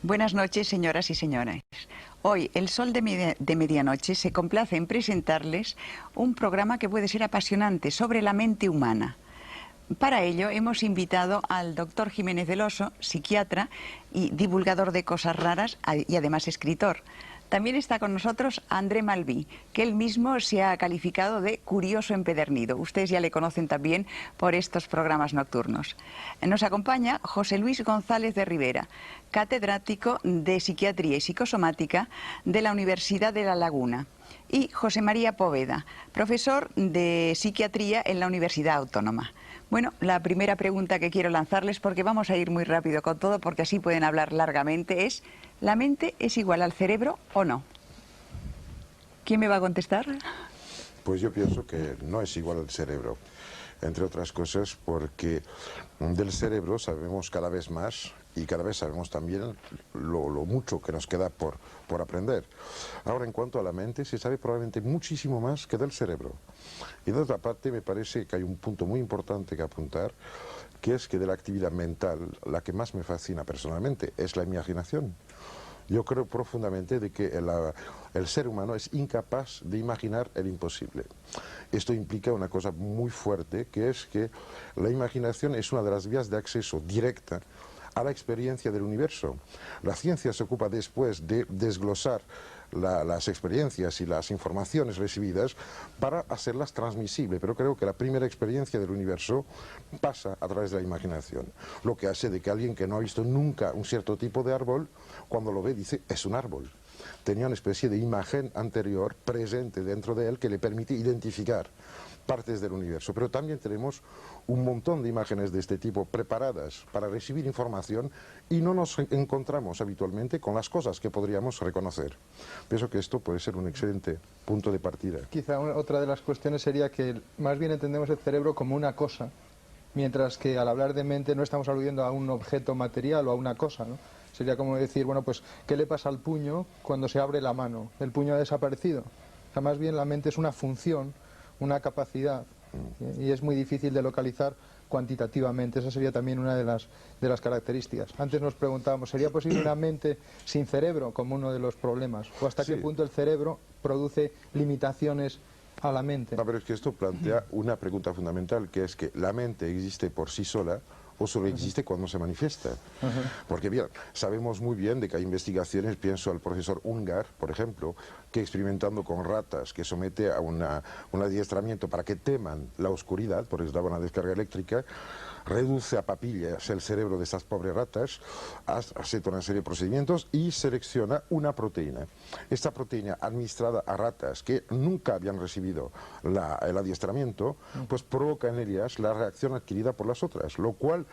Buenas noches, señoras y señores. Hoy, el Sol de Medianoche se complace en presentarles un programa que puede ser apasionante sobre la mente humana. Para ello hemos invitado al doctor Jiménez del Oso, psiquiatra y divulgador de cosas raras y además escritor. También está con nosotros André Malví, que él mismo se ha calificado de curioso empedernido. Ustedes ya le conocen también por estos programas nocturnos. Nos acompaña José Luis González de Rivera, catedrático de Psiquiatría y Psicosomática de la Universidad de La Laguna, y José María Poveda, profesor de Psiquiatría en la Universidad Autónoma. Bueno, la primera pregunta que quiero lanzarles, porque vamos a ir muy rápido con todo, porque así pueden hablar largamente, es: ¿la mente es igual al cerebro o no? ¿Quién me va a contestar? Pues yo pienso que no es igual al cerebro, entre otras cosas porque del cerebro sabemos cada vez más y cada vez sabemos también lo mucho que nos queda por aprender. Ahora, en cuanto a la mente, se sabe probablemente muchísimo más que del cerebro. Y de otra parte, me parece que hay un punto muy importante que apuntar, que es que de la actividad mental, la que más me fascina personalmente es la imaginación. Yo creo profundamente de que el ser humano es incapaz de imaginar el imposible. Esto implica una cosa muy fuerte, que es que la imaginación es una de las vías de acceso directa a la experiencia del universo. La ciencia se ocupa después de desglosar las experiencias y las informaciones recibidas para hacerlas transmisibles, pero creo que la primera experiencia del universo pasa a través de la imaginación, lo que hace de que alguien que no ha visto nunca un cierto tipo de árbol, cuando lo ve dice, es un árbol. Tenía una especie de imagen anterior presente dentro de él que le permite identificar partes del universo, pero también tenemos un montón de imágenes de este tipo preparadas para recibir información y no nos encontramos habitualmente con las cosas que podríamos reconocer. Pienso que esto puede ser un excelente punto de partida. Quizá otra de las cuestiones sería que más bien entendemos el cerebro como una cosa, mientras que al hablar de mente no estamos aludiendo a un objeto material o a una cosa, ¿no? Sería como decir, bueno, pues, ¿qué le pasa al puño cuando se abre la mano? ¿El puño ha desaparecido? O sea, más bien la mente es una función, una capacidad, y es muy difícil de localizar cuantitativamente. Esa sería también una de las características. Antes nos preguntábamos, ¿sería posible una mente sin cerebro como uno de los problemas? ¿O hasta qué punto el cerebro produce limitaciones a la mente? No, pero es que esto plantea una pregunta fundamental, que es que la mente existe por sí sola o solo existe cuando se manifiesta. Porque bien, sabemos muy bien de que hay investigaciones, pienso al profesor Ungar, por ejemplo, que experimentando con ratas, que somete a un adiestramiento para que teman la oscuridad, porque les daba una descarga eléctrica, reduce a papillas el cerebro de estas pobres ratas, hace toda una serie de procedimientos y selecciona una proteína. Esta proteína administrada a ratas que nunca habían recibido el adiestramiento, pues provoca en ellas la reacción adquirida por las otras, lo cual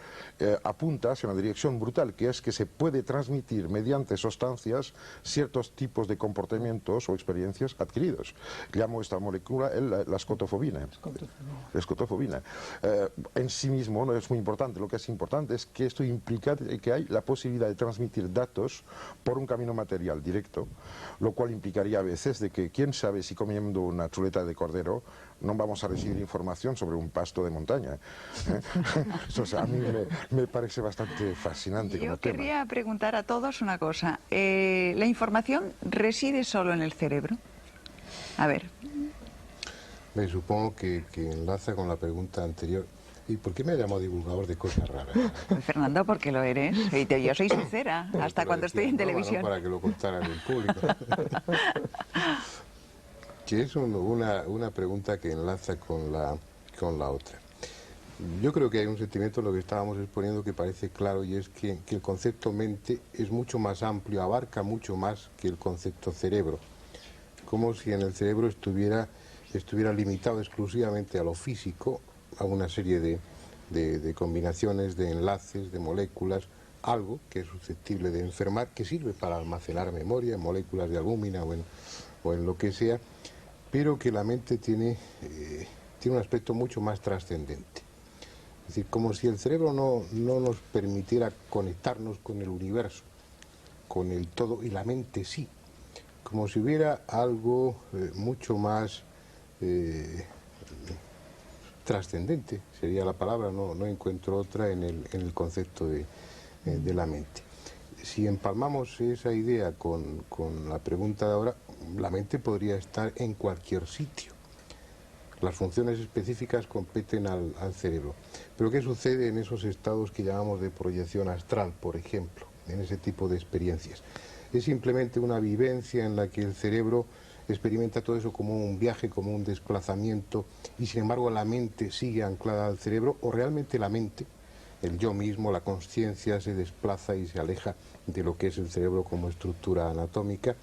apunta hacia una dirección brutal, que es que se puede transmitir mediante sustancias ciertos tipos de comportamientos o experiencias adquiridos. Llamo esta molécula la escotofobina. Escotofobina. En sí mismo no es muy importante, lo que es importante es que esto implica que hay la posibilidad de transmitir datos por un camino material directo, lo cual implicaría a veces de que quién sabe si comiendo una chuleta de cordero no vamos a recibir información sobre un pasto de montaña. Eso, o sea, a mí me parece bastante fascinante como tema. Yo querría preguntar a todos una cosa. ¿La información reside solo en el cerebro? A ver. Me supongo que enlaza con la pregunta anterior. ¿Y por qué me llamo divulgador de cosas raras? Fernando, porque lo eres. Yo soy sincera, hasta cuando estoy en televisión. No, para que lo contaran en público. Que es una pregunta que enlaza con la otra. Yo creo que hay un sentimiento en lo que estábamos exponiendo que parece claro, y es que el concepto mente es mucho más amplio, abarca mucho más que el concepto cerebro. Como si en el cerebro estuviera limitado exclusivamente a lo físico, a una serie de combinaciones, de enlaces, de moléculas, algo que es susceptible de enfermar, que sirve para almacenar memoria, en moléculas de albúmina o en lo que sea, pero que la mente tiene un aspecto mucho más trascendente. Es decir, como si el cerebro no nos permitiera conectarnos con el universo, con el todo, y la mente sí. Como si hubiera algo mucho más trascendente, sería la palabra, no encuentro otra en el concepto de la mente. si empalmamos esa idea con la pregunta de ahora, la mente podría estar en cualquier sitio. Las funciones específicas competen al cerebro. Pero ¿qué sucede en esos estados que llamamos de proyección astral, por ejemplo, en ese tipo de experiencias? Es simplemente una vivencia en la que el cerebro experimenta todo eso como un viaje, como un desplazamiento, y sin embargo la mente sigue anclada al cerebro, o realmente la mente, el yo mismo, la consciencia, se desplaza y se aleja de lo que es el cerebro como estructura anatómica.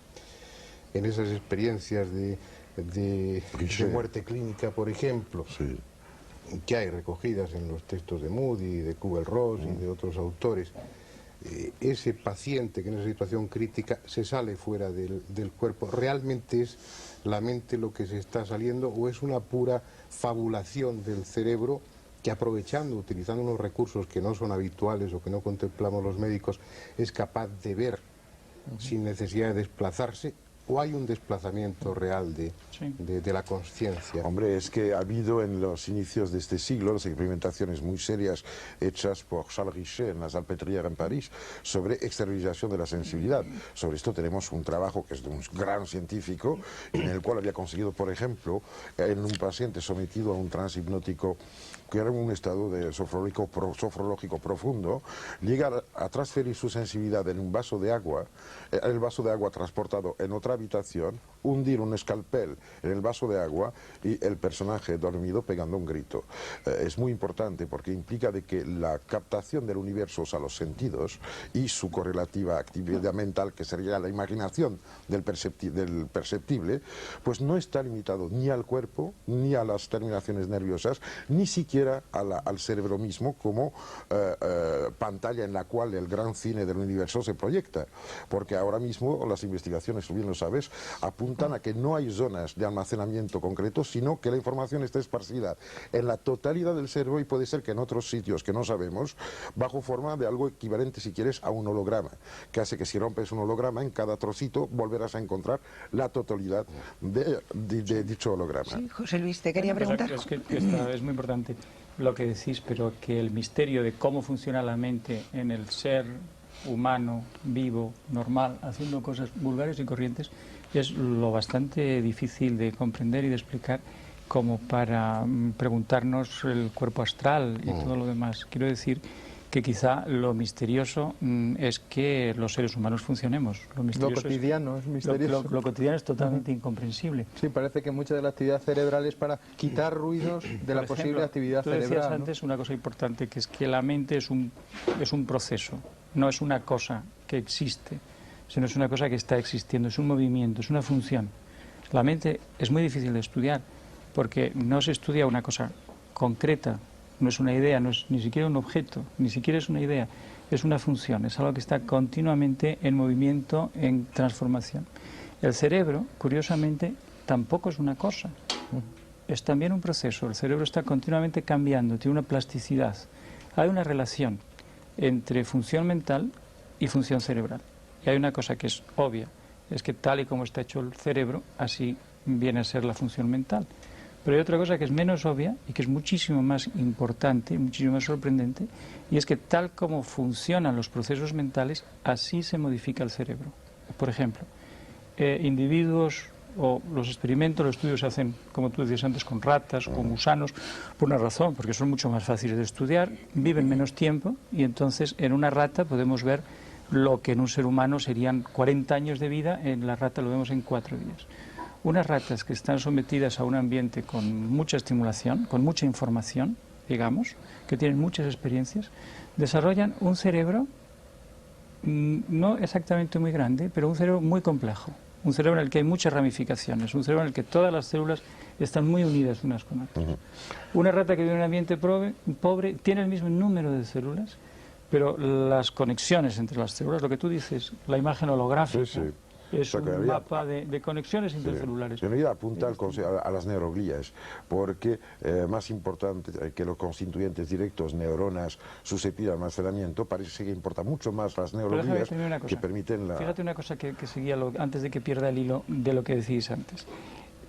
En esas experiencias de muerte clínica, por ejemplo, Sí. que hay recogidas en los textos de Moody, de Kubler-Ross y de otros autores, ese paciente que en esa situación crítica se sale fuera del cuerpo, ¿realmente es la mente lo que se está saliendo o es una pura fabulación del cerebro que, aprovechando, utilizando unos recursos que no son habituales o que no contemplamos los médicos, es capaz de ver sin necesidad de desplazarse? ¿O hay un desplazamiento real de la conciencia? Hombre, es que ha habido en los inicios de este siglo las experimentaciones muy serias hechas por Charles Richet en la Salpêtrière en París sobre exteriorización de la sensibilidad. Sobre esto tenemos un trabajo que es de un gran científico en el cual había conseguido, por ejemplo, en un paciente sometido a un trance hipnótico que era un estado de sofrológico profundo, llegar a transferir su sensibilidad en un vaso de agua, el vaso de agua transportado en otra habitación, hundir un escalpel en el vaso de agua y el personaje dormido pegando un grito. Es muy importante porque implica de que la captación del universo, o sea, los sentidos y su correlativa actividad mental, que sería la imaginación del perceptible, pues no está limitado ni al cuerpo, ni a las terminaciones nerviosas, ni siquiera al cerebro mismo como pantalla en la cual el gran cine del universo se proyecta. Porque ahora mismo las investigaciones, tú bien lo sabes, apuntan a que no hay zonas de almacenamiento concreto, sino que la información está esparcida en la totalidad del cerebro y puede ser que en otros sitios que no sabemos, bajo forma de algo equivalente, si quieres, a un holograma, que hace que si rompes un holograma, en cada trocito volverás a encontrar la totalidad de dicho holograma. Sí, José Luis, te quería preguntar. Es que es muy importante lo que decís, pero que el misterio de cómo funciona la mente en el ser humano, vivo, normal, haciendo cosas vulgares y corrientes, es lo bastante difícil de comprender y de explicar como para preguntarnos el cuerpo astral y todo lo demás. Quiero decir que quizá lo misterioso es que los seres humanos funcionemos. Lo cotidiano es misterioso. Lo cotidiano es totalmente incomprensible. Sí, parece que mucha de la actividad cerebral es para quitar ruidos de la posible actividad cerebral. Tú decías antes una cosa importante, que es que la mente es un proceso, no es una cosa que existe, sino es una cosa que está existiendo, es un movimiento, es una función. La mente es muy difícil de estudiar porque no se estudia una cosa concreta, no es una idea, no es ni siquiera un objeto, ni siquiera es una idea, es una función, es algo que está continuamente en movimiento, en transformación. El cerebro, curiosamente, tampoco es una cosa, es también un proceso. El cerebro está continuamente cambiando, tiene una plasticidad. Hay una relación entre función mental y función cerebral. Y hay una cosa que es obvia, es que tal y como está hecho el cerebro, así viene a ser la función mental. Pero hay otra cosa que es menos obvia y que es muchísimo más importante, muchísimo más sorprendente, y es que tal como funcionan los procesos mentales, así se modifica el cerebro. Por ejemplo, individuos o los experimentos, los estudios se hacen, como tú decías antes, con ratas, con gusanos, por una razón, porque son mucho más fáciles de estudiar, viven menos tiempo y entonces en una rata podemos ver lo que en un ser humano serían 40 años de vida, en la rata lo vemos en 4 días. Unas ratas que están sometidas a un ambiente con mucha estimulación, con mucha información, digamos, que tienen muchas experiencias, desarrollan un cerebro no exactamente muy grande, pero un cerebro muy complejo. Un cerebro en el que hay muchas ramificaciones, un cerebro en el que todas las células están muy unidas unas con otras. Una rata que vive en un ambiente pobre tiene el mismo número de células, pero las conexiones entre las células, lo que tú dices, la imagen holográfica, es un mapa de conexiones intercelulares. Yo no iba a apuntar a las neuroglías, porque más importante que los constituyentes directos, neuronas susceptibles al almacenamiento, parece que importa mucho más las neuroglías que permiten la... Fíjate una cosa que seguía antes de que pierda el hilo de lo que decís antes.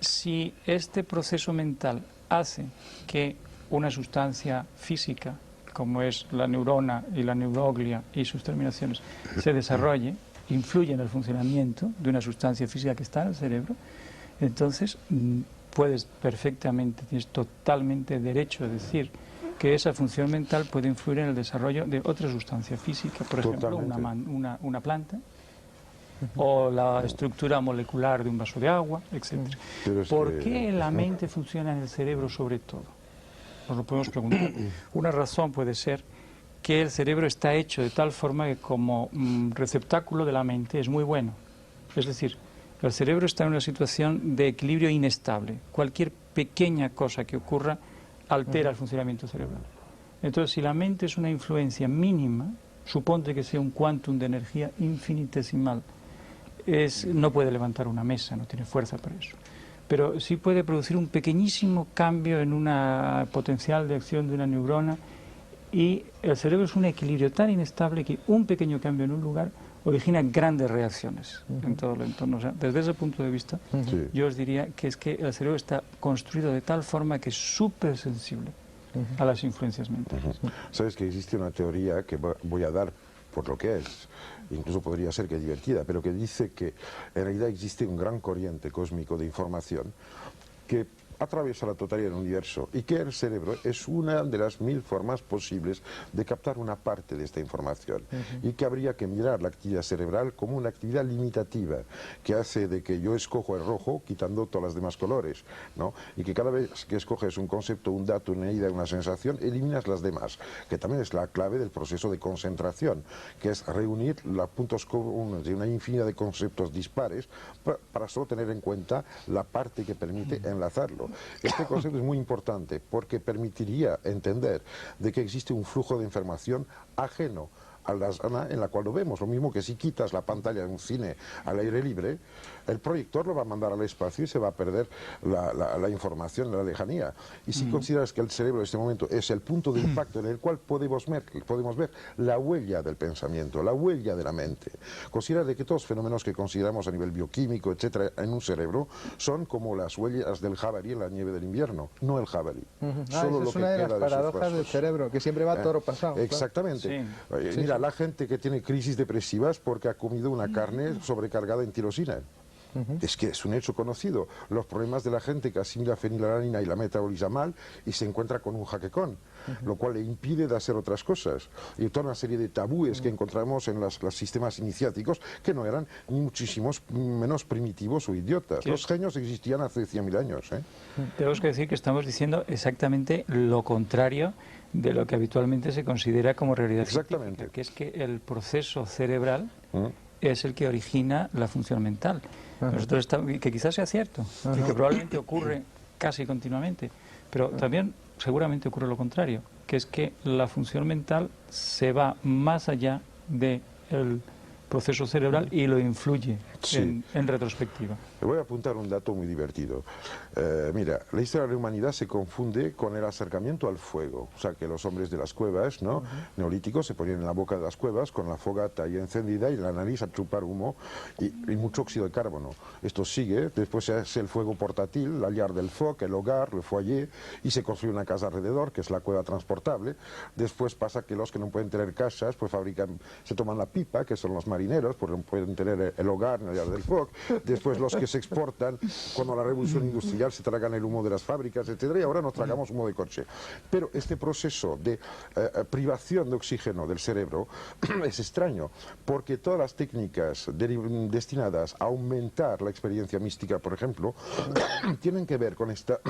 Si este proceso mental hace que una sustancia física, como es la neurona y la neuroglia y sus terminaciones, se desarrolle, influye en el funcionamiento de una sustancia física que está en el cerebro, entonces puedes perfectamente, tienes totalmente derecho a decir que esa función mental puede influir en el desarrollo de otra sustancia física, por ejemplo, una planta, o la estructura molecular de un vaso de agua, etc. ¿Por qué la mente funciona en el cerebro sobre todo? Nos lo podemos preguntar. Una razón puede ser que el cerebro está hecho de tal forma que como receptáculo de la mente es muy bueno. Es decir, el cerebro está en una situación de equilibrio inestable. Cualquier pequeña cosa que ocurra altera el funcionamiento cerebral. Entonces, si la mente es una influencia mínima, suponte que sea un quantum de energía infinitesimal, no puede levantar una mesa, no tiene fuerza para eso. Pero sí puede producir un pequeñísimo cambio en una potencial de acción de una neurona, y el cerebro es un equilibrio tan inestable que un pequeño cambio en un lugar origina grandes reacciones en todo el entorno. O sea, desde ese punto de vista, yo os diría que es que el cerebro está construido de tal forma que es súper sensible a las influencias mentales. Sabes que existe una teoría que voy a dar por lo que es, incluso podría ser que divertida, pero que dice que en realidad existe un gran corriente cósmico de información que atraviesa la totalidad del universo y que el cerebro es una de las 1000 formas posibles de captar una parte de esta información, y que habría que mirar la actividad cerebral como una actividad limitativa que hace de que yo escojo el rojo quitando todos los demás colores, ¿no? Y que cada vez que escoges un concepto, un dato, una idea, una sensación, eliminas las demás, que también es la clave del proceso de concentración, que es reunir los puntos comunes de una infinidad de conceptos dispares para solo tener en cuenta la parte que permite enlazarlo. Este concepto es muy importante porque permitiría entender de que existe un flujo de información ajeno a la zona en la cual lo vemos. Lo mismo que si quitas la pantalla de un cine al aire libre, el proyector lo va a mandar al espacio y se va a perder la información en la lejanía. Y si consideras que el cerebro en este momento es el punto de impacto en el cual podemos ver la huella del pensamiento, la huella de la mente, considera de que todos los fenómenos que consideramos a nivel bioquímico, etcétera, en un cerebro, son como las huellas del jabalí en la nieve del invierno, no el jabalí. Solo es una de las paradojas del cerebro, que siempre va a toro pasado. Exactamente. Mira, la gente que tiene crisis depresivas porque ha comido una carne sobrecargada en tirosina. Es que es un hecho conocido. Los problemas de la gente que asimila fenilalanina y la metaboliza mal y se encuentra con un jaquecón, lo cual le impide de hacer otras cosas. Y toda una serie de tabúes que encontramos en los sistemas iniciáticos que no eran ni muchísimos menos primitivos o idiotas. Los genios existían hace 100.000 años. Tenemos que decir que estamos diciendo exactamente lo contrario de lo que habitualmente se considera como realidad científica, que es que el proceso cerebral es el que origina la función mental. Nosotros que quizás sea cierto, y que probablemente ocurre casi continuamente, pero también seguramente ocurre lo contrario, que es que la función mental se va más allá del proceso cerebral y lo influye en retrospectiva. Le voy a apuntar un dato muy divertido. Mira, la historia de la humanidad se confunde con el acercamiento al fuego. O sea, que los hombres de las cuevas, ¿no? Neolíticos, se ponían en la boca de las cuevas con la fogata ahí encendida y la nariz a chupar humo y mucho óxido de carbono. Esto sigue, después se hace el fuego portátil, la llar del foc, el hogar, el foyer, y se construye una casa alrededor, que es la cueva transportable. Después pasa que los que no pueden tener casas, pues se toman la pipa, que son los marineros, pues no pueden tener el hogar, la llar del foc. Después los que se exportan, cuando la revolución industrial se tragan el humo de las fábricas, etcétera, y ahora nos tragamos humo de coche. Pero este proceso de privación de oxígeno del cerebro es extraño, porque todas las técnicas destinadas a aumentar la experiencia mística, por ejemplo, tienen que ver con esta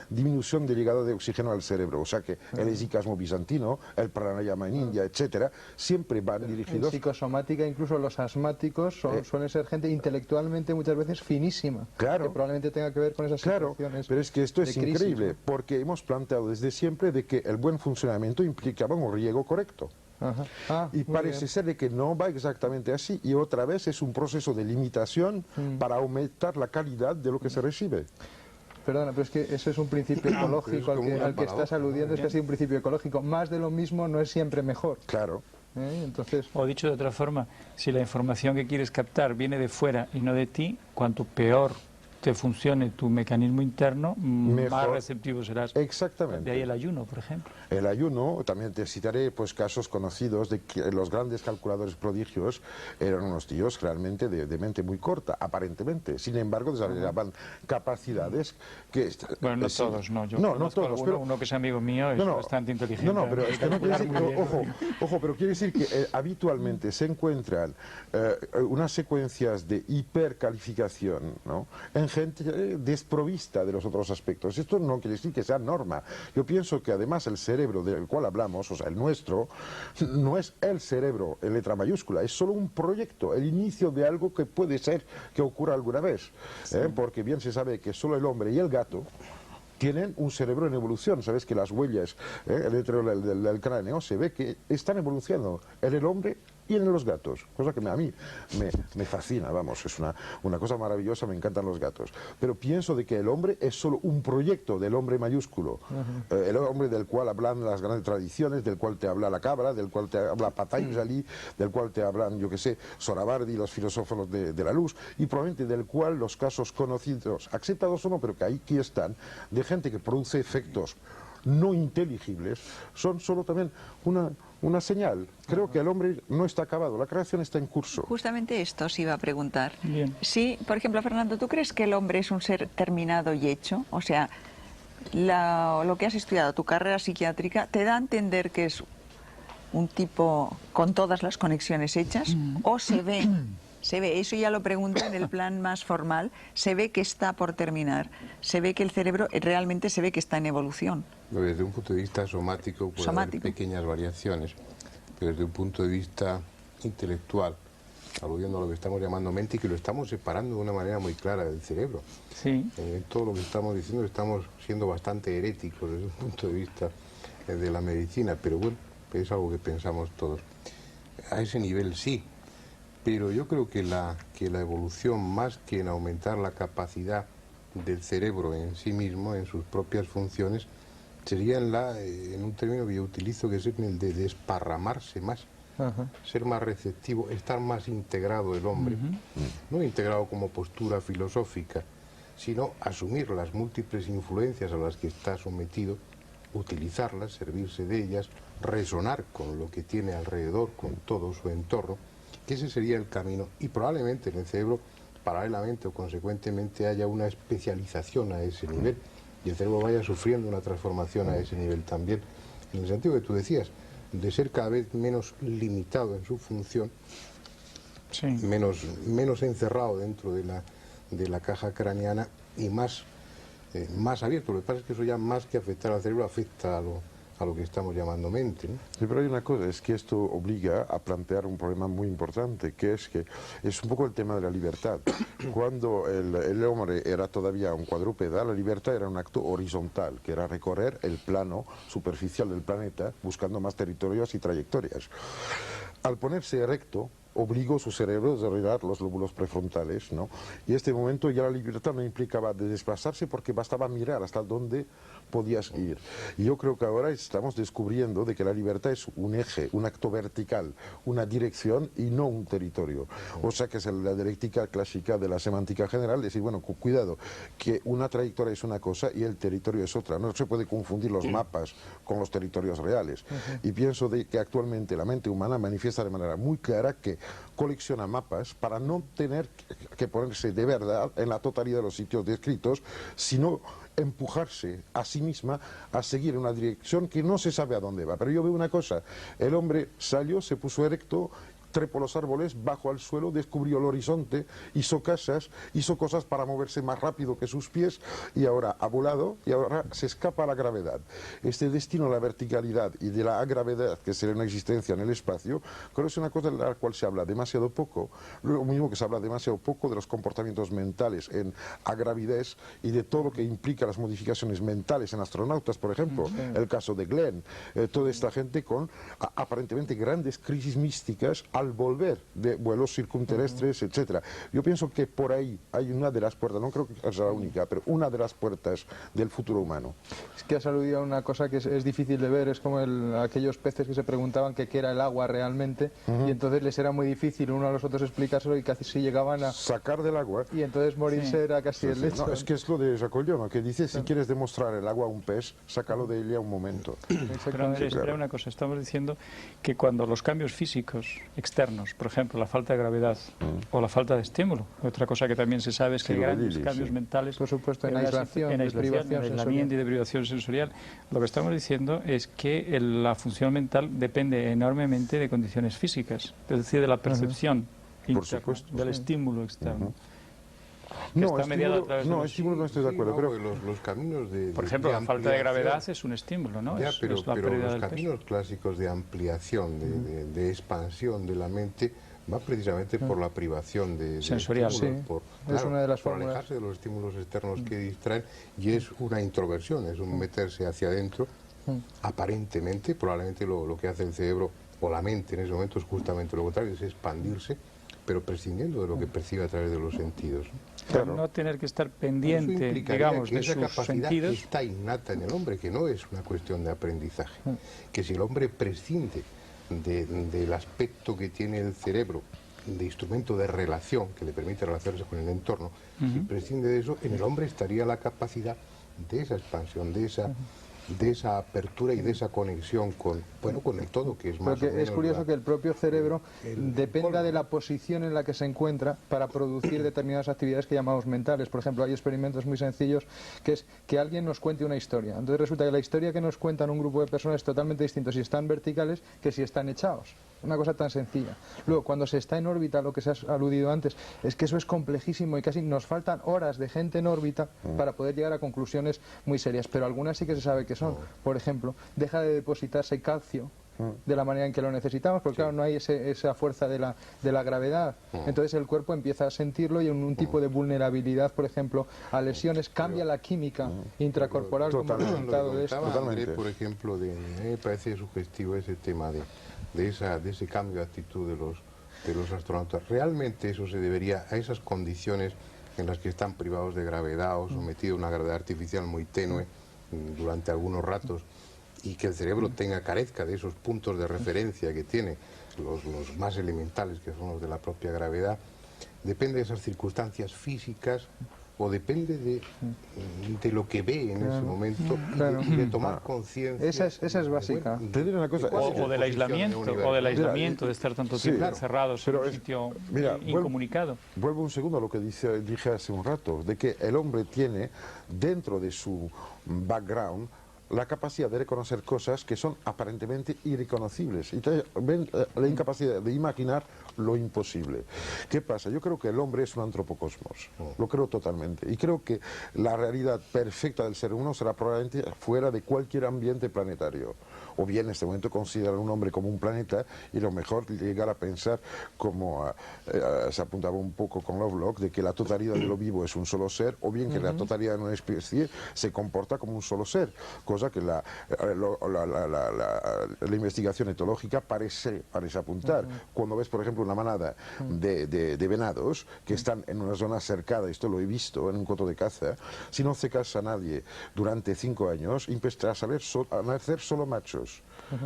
disminución de llegada de oxígeno al cerebro. O sea que el esicasmo bizantino, el pranayama en India, etcétera, siempre van dirigidos... En psicosomática, incluso los asmáticos suelen ser gente intelectualmente muchas veces finísima, claro, que probablemente tenga que ver con esas situaciones. Pero es que esto es crisis, increíble, ¿no? porque hemos planteado desde siempre de que el buen funcionamiento implicaba un riego correcto. Y parece ser de que no va exactamente así, y otra vez es un proceso de limitación para aumentar la calidad de lo que se recibe. Perdona, pero es que eso es un principio ecológico al que estás aludiendo, es casi un principio ecológico. Más de lo mismo no es siempre mejor. Claro. Entonces... O dicho de otra forma, si la información que quieres captar viene de fuera y no de ti, cuanto peor te funcione tu mecanismo interno, más Mejor. receptivo serás. Exactamente. De ahí el ayuno, por ejemplo. El ayuno, también te citaré pues casos conocidos de que los grandes calculadores prodigios eran unos tíos realmente de mente muy corta, aparentemente. Sin embargo, desarrollaban capacidades que... Bueno, no sí. todos, no. Yo no conozco todos, alguno, pero... uno que es amigo mío, es bastante inteligente. No, pero es que no quiere decir, Muy bien. ojo, pero quiere decir que habitualmente se encuentran unas secuencias de hipercalificación, ¿no?, en gente desprovista de los otros aspectos. Esto no quiere decir que sea norma. Yo pienso que además el cerebro del cual hablamos, o sea, el nuestro, no es el cerebro en letra mayúscula, es solo un proyecto, el inicio de algo que puede ser que ocurra alguna vez. Porque bien se sabe que solo el hombre y el gato tienen un cerebro en evolución. Sabes que las huellas dentro del cráneo se ve que están evolucionando en el hombre y en los gatos, cosa que a mí me fascina, vamos, es una cosa maravillosa, me encantan los gatos. Pero pienso de que el hombre es solo un proyecto del hombre mayúsculo, el hombre del cual hablan las grandes tradiciones, del cual te habla la cabra, del cual te habla Patanjali, del cual te hablan, yo que sé, Sohravardi, los filósofos de la luz, y probablemente del cual los casos conocidos, aceptados o no, pero que aquí están, de gente que produce efectos no inteligibles, son solo también una señal. Creo que el hombre no está acabado, la creación está en curso. Justamente esto os iba a preguntar. Bien. Sí, por ejemplo, Fernando, ¿tú crees que el hombre es un ser terminado y hecho? O sea, lo que has estudiado, tu carrera psiquiátrica, ¿te da a entender que es un tipo con todas las conexiones hechas? ¿O se ve, eso ya lo pregunto en el plan más formal, se ve que está por terminar? ¿Se ve que el cerebro realmente se ve que está en evolución? Desde un punto de vista somático puede haber pequeñas variaciones, pero desde un punto de vista intelectual, aludiendo a lo que estamos llamando mente, y que lo estamos separando de una manera muy clara del cerebro. Sí. Todo lo que estamos diciendo estamos siendo bastante heréticos desde un punto de vista de la medicina, pero bueno, es algo que pensamos todos. A ese nivel sí, pero yo creo que la evolución, más que en aumentar la capacidad del cerebro en sí mismo, en sus propias funciones, sería en un término que yo utilizo, que es el de desparramarse más, ser más receptivo, estar más integrado el hombre, no integrado como postura filosófica, sino asumir las múltiples influencias a las que está sometido, utilizarlas, servirse de ellas, resonar con lo que tiene alrededor, con todo su entorno, que ese sería el camino, y probablemente en el cerebro, paralelamente o consecuentemente, haya una especialización a ese nivel, y el cerebro vaya sufriendo una transformación a ese nivel también, en el sentido que tú decías, de ser cada vez menos limitado en su función, Sí. menos encerrado dentro de la caja craneana y más abierto. Lo que pasa es que eso ya, más que afectar al cerebro, afecta a lo que estamos llamando mente, ¿no? Sí, pero hay una cosa, es que esto obliga a plantear un problema muy importante, que es un poco el tema de la libertad. Cuando el hombre era todavía un cuadrúpeda, la libertad era un acto horizontal, que era recorrer el plano superficial del planeta buscando más territorios y trayectorias. Al ponerse erecto, obligó su cerebro a desarrollar los lóbulos prefrontales, ¿no? Y en este momento ya la libertad no implicaba de desplazarse, porque bastaba mirar hasta dónde podías ir. Y yo creo que ahora estamos descubriendo de que la libertad es un eje, un acto vertical, una dirección y no un territorio. O sea que es la dialéctica clásica de la semántica general, decir, bueno, cuidado, que una trayectoria es una cosa y el territorio es otra. No se puede confundir los mapas con los territorios reales. Y pienso de que actualmente la mente humana manifiesta de manera muy clara que colecciona mapas para no tener que ponerse de verdad en la totalidad de los sitios descritos, sino empujarse a sí misma a seguir una dirección que no se sabe a dónde va. Pero yo veo una cosa, el hombre salió, se puso erecto, trepó los árboles, bajó al suelo, descubrió el horizonte, hizo casas, hizo cosas para moverse más rápido que sus pies, y ahora ha volado y ahora se escapa a la gravedad. Este destino a la verticalidad y de la agravedad, que sería una existencia en el espacio, creo que es una cosa de la cual se habla demasiado poco, lo mismo que se habla demasiado poco de los comportamientos mentales en agravidez y de todo lo que implica las modificaciones mentales en astronautas, por ejemplo, el caso de Glenn, toda esta gente con aparentemente grandes crisis místicas al volver de vuelos circunterrestres, etcétera. Yo pienso que por ahí hay una de las puertas, no creo que sea la única, pero una de las puertas del futuro humano. Es que has aludido a una cosa que es difícil de ver, es como aquellos peces que se preguntaban qué era el agua realmente, y entonces les era muy difícil uno a los otros explicárselo y casi si llegaban a... Sacar del agua. Y entonces morirse era casi el hecho. No, es que es lo de Jacques Ellul, que dice, si quieres demostrar el agua a un pez, sácalo de ella un momento. Pero Andrés, espera una cosa, estamos diciendo que cuando los cambios físicos externos, por ejemplo, la falta de gravedad o la falta de estímulo, otra cosa que también se sabe es que hay grandes cambios mentales, por supuesto, en aislación, aislamiento y deprivación sensorial. Lo que estamos diciendo es que la función mental depende enormemente de condiciones físicas, es decir, de la percepción interna, del estímulo externo. No, estímulo no estoy de acuerdo. Pero los caminos de por ejemplo, la falta de gravedad es un estímulo, ¿no? Ya, pero los del caminos peso. clásicos de ampliación, de expansión de la mente, va precisamente por la privación de sensorial. estímulos, Es una de las por fórmulas. alejarse de los estímulos externos que distraen, y es una introversión, es un meterse hacia adentro. Aparentemente, probablemente lo que hace el cerebro o la mente en ese momento es justamente lo contrario, es expandirse, pero prescindiendo de lo que percibe a través de los sentidos. Claro. No tener que estar pendiente, digamos, de esa sus capacidad sentidos. está innata en el hombre, que no es una cuestión de aprendizaje. Que si el hombre prescinde del aspecto que tiene el cerebro, de instrumento de relación que le permite relacionarse con el entorno, si prescinde de eso, en el hombre estaría la capacidad de esa expansión, de esa apertura y de esa conexión con el todo, que es más Porque o menos es curioso que el propio cerebro dependa de la posición en la que se encuentra para producir determinadas actividades que llamamos mentales. Por ejemplo, hay experimentos muy sencillos que es que alguien nos cuente una historia. Entonces resulta que la historia que nos cuentan un grupo de personas es totalmente distinto si están verticales que si están echados. Una cosa tan sencilla. Luego, cuando se está en órbita, lo que se ha aludido antes, es que eso es complejísimo y casi nos faltan horas de gente en órbita para poder llegar a conclusiones muy serias. Pero algunas sí que se sabe que son. Por ejemplo, deja de depositarse calcio de la manera en que lo necesitamos, porque claro, no hay esa fuerza de la gravedad. Entonces el cuerpo empieza a sentirlo y en un tipo de vulnerabilidad, por ejemplo, a lesiones, cambia la química intracorporal como resultado de esto. André, por ejemplo, me parece sugestivo ese tema de ese cambio de actitud de los astronautas. Realmente eso se debería a esas condiciones en las que están privados de gravedad o sometidos a una gravedad artificial muy tenue durante algunos ratos, y que el cerebro carezca de esos puntos de referencia que tiene los más elementales, que son los de la propia gravedad. Depende de esas circunstancias físicas o depende de lo que ve en ese momento y de tomar conciencia. Esa es básica. Te diré una cosa. O del aislamiento, de estar tanto tiempo encerrados en un sitio incomunicado. Vuelvo un segundo a lo que dije hace un rato, de que el hombre tiene dentro de su background la capacidad de reconocer cosas que son aparentemente irreconocibles y la incapacidad de imaginar lo imposible. ¿Qué pasa? Yo creo que el hombre es un antropocosmos, lo creo totalmente, y creo que la realidad perfecta del ser humano será probablemente fuera de cualquier ambiente planetario, o bien en este momento considerar un hombre como un planeta y lo mejor llegar a pensar, como se apuntaba un poco con Lovelock, de que la totalidad de lo vivo es un solo ser, o bien que la totalidad de una especie se comporta como un solo ser, cosa que la investigación etológica parece apuntar. Cuando ves, por ejemplo, una manada de venados que están en una zona cercada, esto lo he visto en un coto de caza, si no secas a nadie durante 5 años, empezarás a nacer solo machos.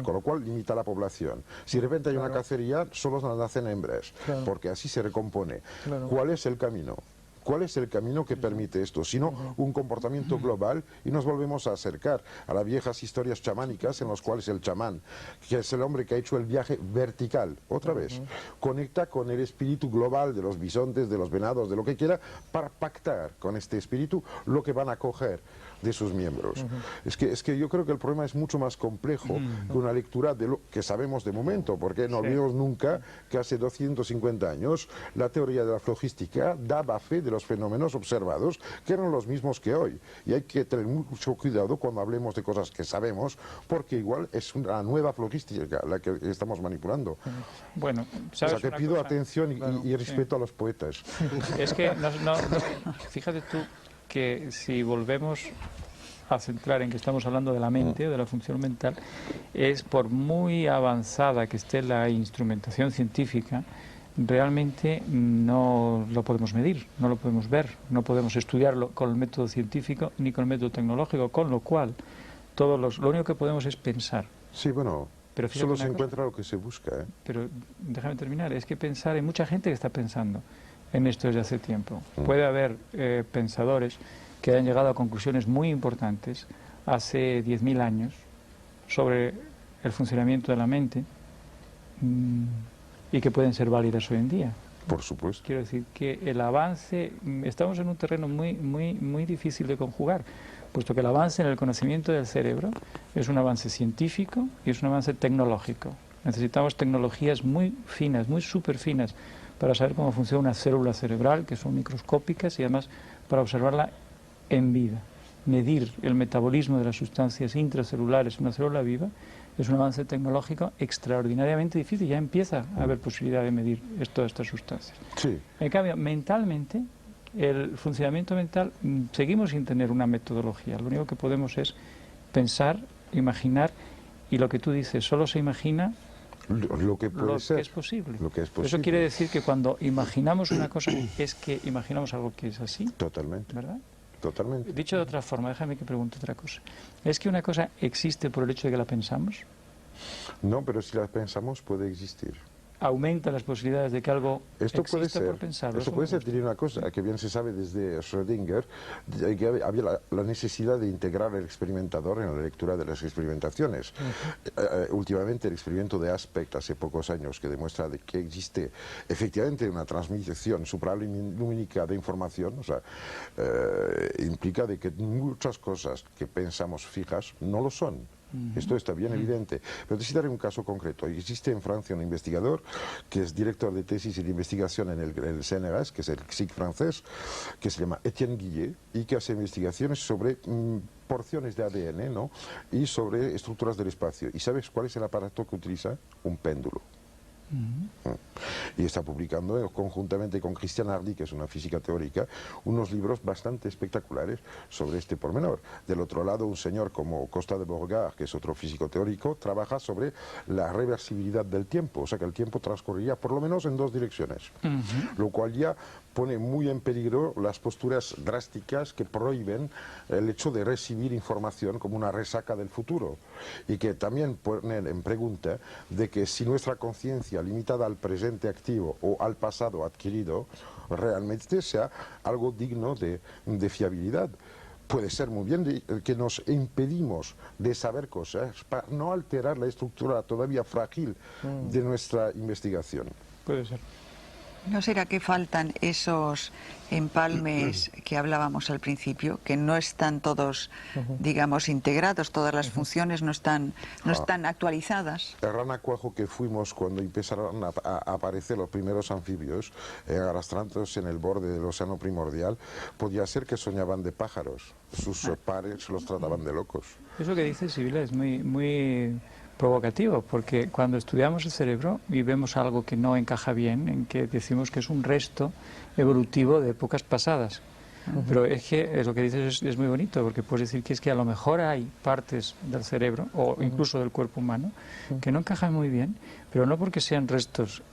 Con lo cual limita la población. Si de repente hay una cacería, solo nacen hembras, porque así se recompone. ¿Cuál es el camino? ¿Cuál es el camino que permite esto? Sino un comportamiento global, y nos volvemos a acercar a las viejas historias chamánicas en las cuales el chamán, que es el hombre que ha hecho el viaje vertical, otra vez, conecta con el espíritu global de los bisontes, de los venados, de lo que quiera, para pactar con este espíritu lo que van a coger de sus miembros. Es que yo creo que el problema es mucho más complejo que una lectura de lo que sabemos de momento, porque no olvidemos nunca que hace 250 años la teoría de la flogística daba fe de los fenómenos observados, que eran los mismos que hoy. Y hay que tener mucho cuidado cuando hablemos de cosas que sabemos, porque igual es una nueva flogística la que estamos manipulando. Bueno, o sea que pido atención y respeto a los poetas. Es que, fíjate tú, que si volvemos a centrar en que estamos hablando de la mente o de la función mental, es por muy avanzada que esté la instrumentación científica, realmente no lo podemos medir, no lo podemos ver, no podemos estudiarlo con el método científico ni con el método tecnológico, con lo cual lo único que podemos es pensar. Sí, bueno, Pero fíjate solo una se cosa. encuentra lo que se busca, ¿eh? Pero déjame terminar, es que pensar, hay mucha gente que está pensando en esto desde hace tiempo. Puede haber pensadores que hayan llegado a conclusiones muy importantes hace 10.000 años sobre el funcionamiento de la mente y que pueden ser válidas hoy en día. Por supuesto. Quiero decir que el avance, estamos en un terreno muy difícil de conjugar, puesto que el avance en el conocimiento del cerebro es un avance científico y es un avance tecnológico. Necesitamos tecnologías muy finas, muy súper finas, para saber cómo funciona una célula cerebral, que son microscópicas, y además para observarla en vida. Medir el metabolismo de las sustancias intracelulares en una célula viva es un avance tecnológico extraordinariamente difícil. Ya empieza a haber posibilidad de medir todas estas sustancias. Sí. En cambio, mentalmente, el funcionamiento mental, seguimos sin tener una metodología. Lo único que podemos es pensar, imaginar, y lo que tú dices, solo se imagina Lo que puede lo ser. que es posible. Lo que es posible. Eso quiere decir que cuando imaginamos una cosa es que imaginamos algo que es así, Totalmente. ¿verdad? Totalmente. Dicho de otra forma, déjame que pregunte otra cosa. ¿Es que una cosa existe por el hecho de que la pensamos? No, pero si la pensamos puede existir. ¿Aumenta las posibilidades de que algo Esto puede exista ser. por pensarlo? Esto Eso puede me ser, gusta. tiene una cosa que bien se sabe desde Schrödinger, de que había la necesidad de integrar el experimentador en la lectura de las experimentaciones. Últimamente el experimento de Aspect, hace pocos años, que demuestra de que existe efectivamente una transmisión supralumínica de información, o sea, implica de que muchas cosas que pensamos fijas no lo son. Esto está bien evidente. Pero te citaré un caso concreto. Existe en Francia un investigador que es director de tesis y de investigación en el CNRS, que es el CSIC francés, que se llama Etienne Guillet, y que hace investigaciones sobre porciones de ADN, ¿no? Y sobre estructuras del espacio. ¿Y sabes cuál es el aparato que utiliza? Un péndulo. Y está publicando conjuntamente con Christian Hardy, que es una física teórica, unos libros bastante espectaculares sobre este pormenor. Del otro lado, un señor como Costa de Borgard, que es otro físico teórico, trabaja sobre la reversibilidad del tiempo, o sea que el tiempo transcurriría por lo menos en dos direcciones, lo cual ya pone muy en peligro las posturas drásticas que prohíben el hecho de recibir información como una resaca del futuro, y que también ponen en pregunta de que si nuestra conciencia limitada al presente activo o al pasado adquirido realmente sea algo digno de fiabilidad. Puede ser muy bien que nos impedimos de saber cosas para no alterar la estructura todavía frágil de nuestra investigación. Puede ser. ¿No será que faltan esos empalmes que hablábamos al principio, que no están todos, digamos, integrados, todas las funciones no están actualizadas? El ranacuajo que fuimos cuando empezaron a aparecer los primeros anfibios, arrastrándose en el borde del océano primordial, podía ser que soñaban de pájaros. Sus pares los trataban de locos. Eso que dice Sibila es muy provocativo, porque cuando estudiamos el cerebro y vemos algo que no encaja bien, en que decimos que es un resto evolutivo de épocas pasadas. Pero es que lo que dices es muy bonito, porque puedes decir que es que a lo mejor hay partes del cerebro, o incluso del cuerpo humano, que no encajan muy bien, pero no porque sean restos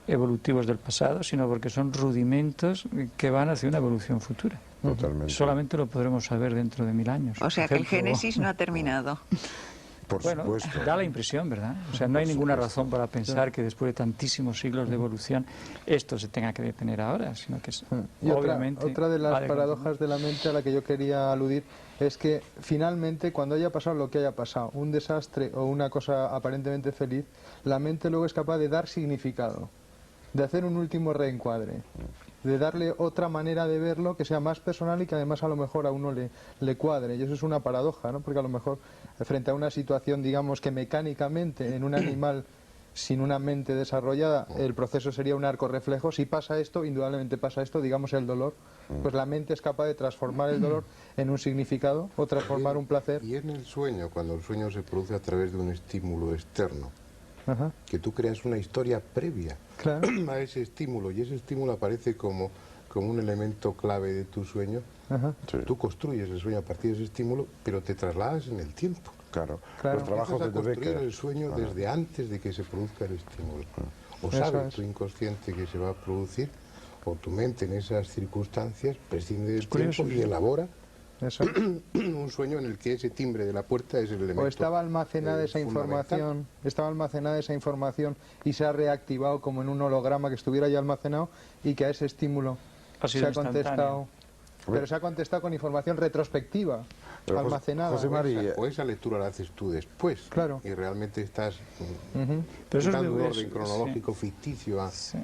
evolutivos del pasado, sino porque son rudimentos que van hacia una evolución futura. Totalmente. Solamente lo podremos saber dentro de 1000 años. O sea Por que el ejemplo. Génesis no ha terminado. Por Bueno, supuesto. da la impresión, ¿verdad? O sea, no hay ninguna razón para pensar que después de tantísimos siglos de evolución esto se tenga que detener ahora, sino que es, Y obviamente... otra de ha las de paradojas de la mente a la que yo quería aludir es que finalmente cuando haya pasado lo que haya pasado, un desastre o una cosa aparentemente feliz, la mente luego es capaz de dar significado, de hacer un último reencuadre, de darle otra manera de verlo que sea más personal y que además a lo mejor a uno le cuadre. Y eso es una paradoja, ¿no? Porque a lo mejor frente a una situación, digamos que mecánicamente en un animal sin una mente desarrollada el proceso sería un arco reflejo. Si pasa esto, indudablemente pasa esto, digamos el dolor, pues la mente es capaz de transformar el dolor en un significado o transformar un placer. Y en el sueño, cuando el sueño se produce a través de un estímulo externo, Ajá, que tú creas una historia previa claro. a ese estímulo, y ese estímulo aparece como como un elemento clave de tu sueño. Ajá. Sí. Tú construyes el sueño a partir de ese estímulo, pero te trasladas en el tiempo. Claro, Claro. los trabajos Empiezas a de construir Becker. el sueño desde antes de que se produzca el estímulo. O Eso sabe es. tu inconsciente que se va a producir, o tu mente en esas circunstancias prescinde del curioso, tiempo y sí. elabora Eso. un sueño en el que ese timbre de la puerta es el elemento. O estaba almacenada esa fundamental. información y se ha reactivado como en un holograma que estuviera ya almacenado y que a ese estímulo Ha sido se ha contestado. instantáneo. Pero se ha contestado con información retrospectiva, Pero almacenada. José María, O esa lectura la haces tú después. Claro. Y realmente estás Ujú. Pero eso es dando un de- orden sí. cronológico ficticio a... Sí.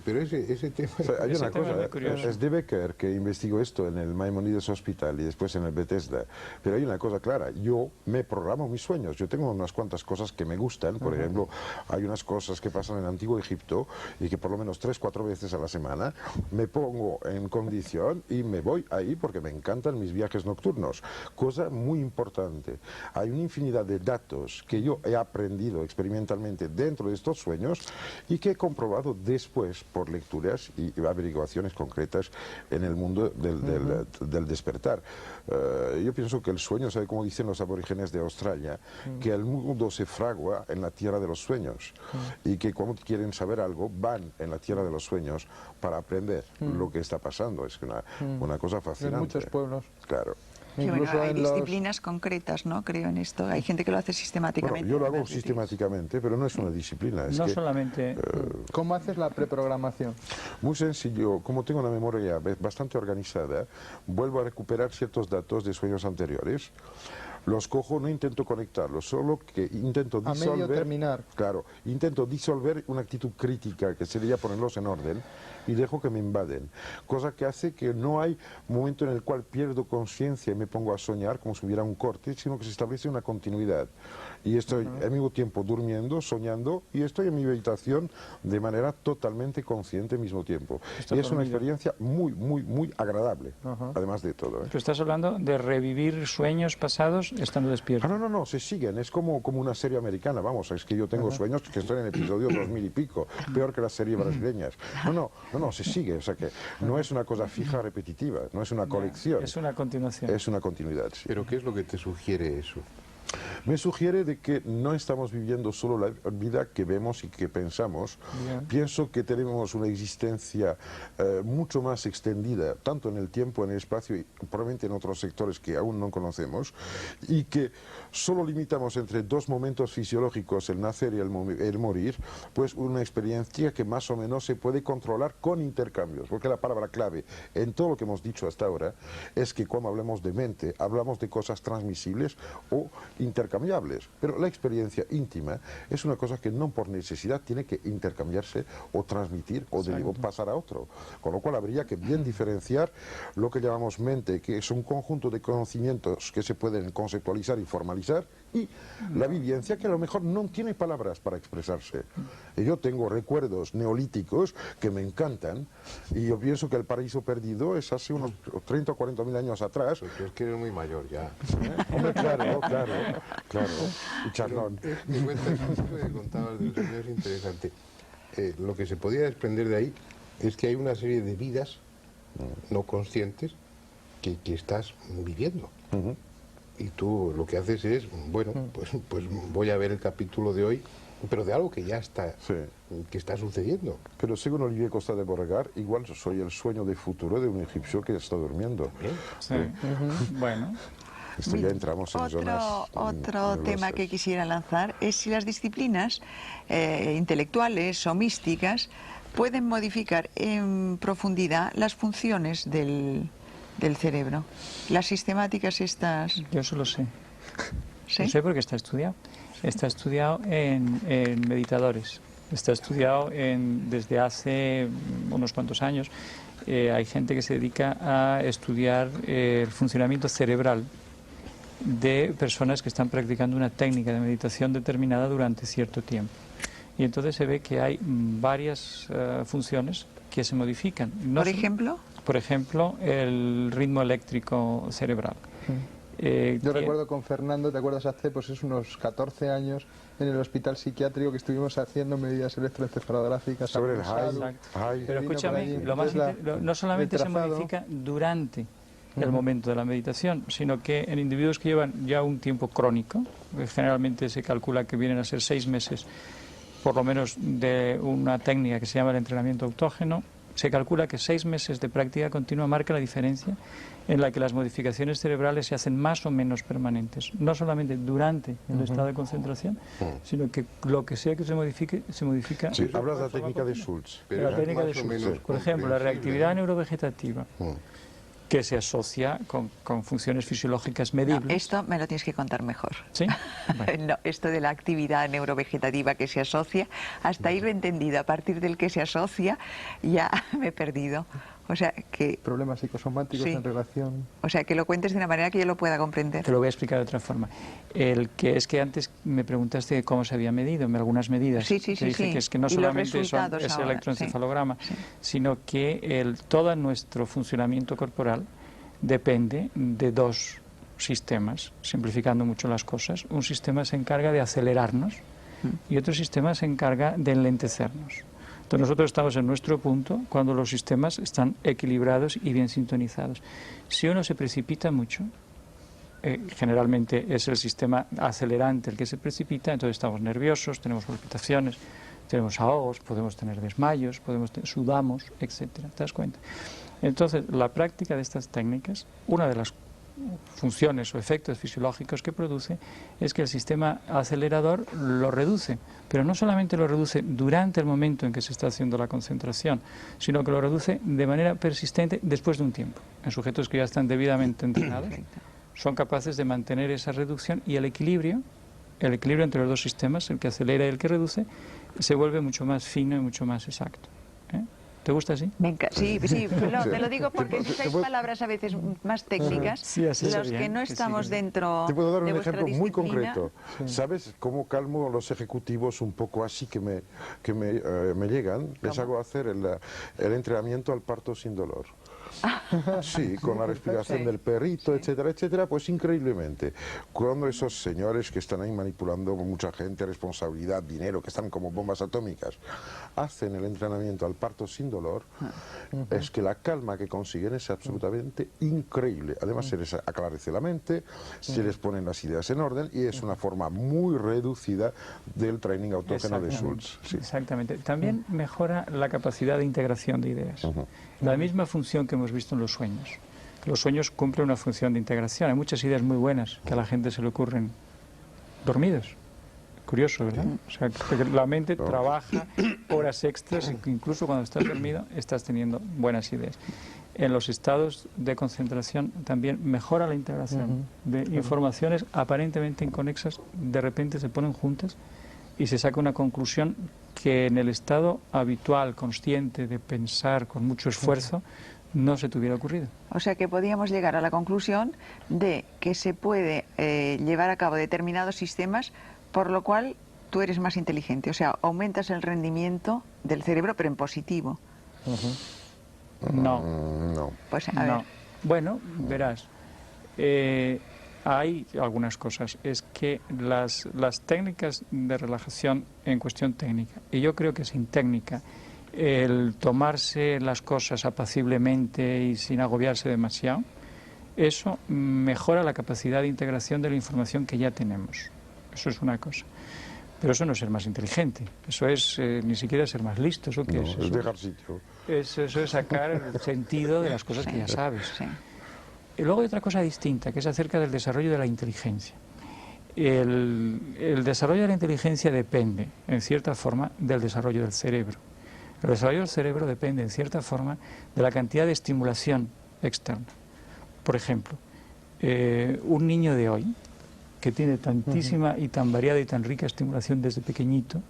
Pero ese tema... o sea, hay Ese una tema es cosa, muy curioso. es de Becker que investigó esto en el Maimonides Hospital y después en el Bethesda, pero hay una cosa clara, yo me programo mis sueños, yo tengo unas cuantas cosas que me gustan, por ejemplo, hay unas cosas que pasan en el Antiguo Egipto y que por lo menos 3-4 veces a la semana me pongo en condición y me voy ahí porque me encantan mis viajes nocturnos, cosa muy importante. Hay una infinidad de datos que yo he aprendido experimentalmente dentro de estos sueños y que he comprobado después por lecturas y averiguaciones concretas en el mundo del despertar. Yo pienso que el sueño, ¿sabe cómo dicen los aborígenes de Australia? Que el mundo se fragua en la tierra de los sueños y que cuando quieren saber algo van en la tierra de los sueños para aprender lo que está pasando. Es una cosa fascinante. En muchos pueblos. Claro. Sí, bueno, Incluso hay en los... disciplinas concretas, ¿no? Creo en esto. Hay gente que lo hace sistemáticamente. Bueno, yo lo hago además de ti. sistemáticamente, pero no es una disciplina. Es No que, solamente... ¿Cómo haces la preprogramación? muy sencillo, como tengo una memoria bastante organizada, vuelvo a recuperar ciertos datos de sueños anteriores, los cojo, no intento conectarlos, solo que intento A disolver... medio terminar. Claro, intento disolver una actitud crítica, que sería ponerlos en orden, y dejo que me invaden, cosa que hace que no hay momento en el cual pierdo conciencia y me pongo a soñar como si hubiera un corte, sino que se establece una continuidad. Y estoy al mismo tiempo durmiendo, soñando, y estoy en mi habitación de manera totalmente consciente al mismo tiempo. Está Y es una dormido. experiencia muy, muy, muy agradable, Ajá. además de todo. Pero estás hablando de revivir sueños pasados estando despierto. No, se siguen, es como una serie americana, vamos, es que yo tengo sueños que estoy en el episodio 2000 y pico, peor que las series brasileñas. No, se sigue, o sea que no es una cosa fija, repetitiva, no es una colección, Es una continuación. es una continuidad. Sí. Pero ¿qué es lo que te sugiere eso? Me sugiere de que no estamos viviendo solo la vida que vemos y que pensamos. Bien. Pienso que tenemos una existencia mucho más extendida, tanto en el tiempo, en el espacio y probablemente en otros sectores que aún no conocemos, y que solo limitamos entre dos momentos fisiológicos, el nacer y el morir, pues una experiencia que más o menos se puede controlar con intercambios, porque la palabra clave en todo lo que hemos dicho hasta ahora es que cuando hablamos de mente, hablamos de cosas transmisibles o intercambiables, pero la experiencia íntima es una cosa que no por necesidad tiene que intercambiarse o transmitir o pasar a otro, con lo cual habría que bien diferenciar lo que llamamos mente, que es un conjunto de conocimientos que se pueden conceptualizar y formalizar, y la vivencia que a lo mejor no tiene palabras para expresarse. Y yo tengo recuerdos neolíticos que me encantan y yo pienso que el paraíso perdido es hace unos 30 o 40 mil años atrás. Pues es que eres muy mayor ya. Hombre, claro. Y charlón. Lo que contabas del sueño es interesante. Lo que se podía desprender de ahí es que hay una serie de vidas no conscientes que estás viviendo. Y tú lo que haces es, bueno, pues voy a ver el capítulo de hoy, pero de algo que ya está, Sí. que está sucediendo. Pero según Olivier Costa de Borregar, igual soy el sueño de futuro de un egipcio que está durmiendo. Sí. Bueno, Esto ya entramos en zonas Otro tema nebulosas. que quisiera lanzar es si las disciplinas intelectuales o místicas pueden modificar en profundidad las funciones del cerebro. Las sistemáticas estas... yo eso lo sé. ¿Sí? Lo sé porque está estudiado. Está estudiado en meditadores. Está estudiado desde hace unos cuantos años. Hay gente que se dedica a estudiar el funcionamiento cerebral de personas que están practicando una técnica de meditación determinada durante cierto tiempo. Y entonces se ve que hay varias funciones que se modifican. Por ejemplo, Por ejemplo, el ritmo eléctrico cerebral. Yo recuerdo con Fernando, ¿te acuerdas? Hace pues es unos 14 años en el hospital psiquiátrico que estuvimos haciendo medidas electroencefalográficas sobre el high. Pero escúchame, no solamente se modifica durante el momento de la meditación, sino que en individuos que llevan ya un tiempo crónico, generalmente se calcula que vienen a ser 6 meses, por lo menos de una técnica que se llama el entrenamiento autógeno, se calcula que 6 meses de práctica continua marca la diferencia en la que las modificaciones cerebrales se hacen más o menos permanentes, no solamente durante el estado de concentración, sino que lo que sea que se modifique, se modifica. Sí, hablas de la técnica de Schultz. La técnica de Schultz, por ejemplo, la reactividad neurovegetativa, que se asocia con funciones fisiológicas medibles. No, esto me lo tienes que contar mejor. ¿Sí? Bueno. No, esto de la actividad neurovegetativa que se asocia, hasta ahí lo he entendido. A partir del que se asocia, ya me he perdido. O sea que... Problemas psicosomáticos en relación... O sea, que lo cuentes de una manera que yo lo pueda comprender. Te lo voy a explicar de otra forma. Es que antes me preguntaste cómo se había medido, algunas medidas. Sí. Que es que no solamente es el electroencefalograma, sino que todo nuestro funcionamiento corporal depende de 2 sistemas, simplificando mucho las cosas. Un sistema se encarga de acelerarnos y otro sistema se encarga de enlentecernos. Entonces nosotros estamos en nuestro punto cuando los sistemas están equilibrados y bien sintonizados. Si uno se precipita mucho, generalmente es el sistema acelerante el que se precipita, entonces estamos nerviosos, tenemos palpitaciones, tenemos ahogos, podemos tener desmayos, sudamos, etcétera. ¿Te das cuenta? Entonces, la práctica de estas técnicas, una de las funciones o efectos fisiológicos que produce es que el sistema acelerador lo reduce, pero no solamente lo reduce durante el momento en que se está haciendo la concentración, sino que lo reduce de manera persistente después de un tiempo. En sujetos que ya están debidamente entrenados, son capaces de mantener esa reducción y el equilibrio entre los 2 sistemas, el que acelera y el que reduce, se vuelve mucho más fino y mucho más exacto. ¿Te gusta así? Sí, te lo digo porque usáis palabras a veces más técnicas, sí, los que no estamos dentro. Te puedo dar un de ejemplo disciplina. muy concreto. ¿Sabes cómo calmo a los ejecutivos un poco así que me llegan? Les hago hacer el entrenamiento al parto sin dolor. Sí, con la respiración del perrito, etcétera, etcétera, pues increíblemente. Cuando esos señores que están ahí manipulando mucha gente, responsabilidad, dinero, que están como bombas atómicas, hacen el entrenamiento al parto sin dolor, es que la calma que consiguen es absolutamente increíble. Además se les aclarece la mente, se les ponen las ideas en orden y es una forma muy reducida del training autógeno de Schultz. Sí. Exactamente. También mejora la capacidad de integración de ideas. La misma función que hemos visto en los sueños. Los sueños cumplen una función de integración. Hay muchas ideas muy buenas que a la gente se le ocurren dormidos. Curioso, ¿verdad? O sea, que la mente trabaja horas extras y que incluso cuando estás dormido estás teniendo buenas ideas. En los estados de concentración también mejora la integración de informaciones aparentemente inconexas, de repente se ponen juntas y se saca una conclusión que en el estado habitual, consciente de pensar con mucho esfuerzo, no se te hubiera ocurrido. O sea que podíamos llegar a la conclusión de que se puede llevar a cabo determinados sistemas, por lo cual tú eres más inteligente. O sea, aumentas el rendimiento del cerebro, pero en positivo. No. Pues a ver. Bueno, verás. Hay algunas cosas. Es que las técnicas de relajación en cuestión técnica, y yo creo que sin técnica, el tomarse las cosas apaciblemente y sin agobiarse demasiado, eso mejora la capacidad de integración de la información que ya tenemos. Eso es una cosa. Pero eso no es ser más inteligente, eso es ni siquiera ser más listo. ¿Eso qué es? Es dejar sitio. Eso es sacar el sentido de las cosas que ya sabes. Sí. Y luego hay otra cosa distinta, que es acerca del desarrollo de la inteligencia. El desarrollo de la inteligencia depende, en cierta forma, del desarrollo del cerebro. El desarrollo del cerebro depende, en cierta forma, de la cantidad de estimulación externa. Por ejemplo, un niño de hoy, que tiene tantísima y tan variada y tan rica estimulación desde pequeñito,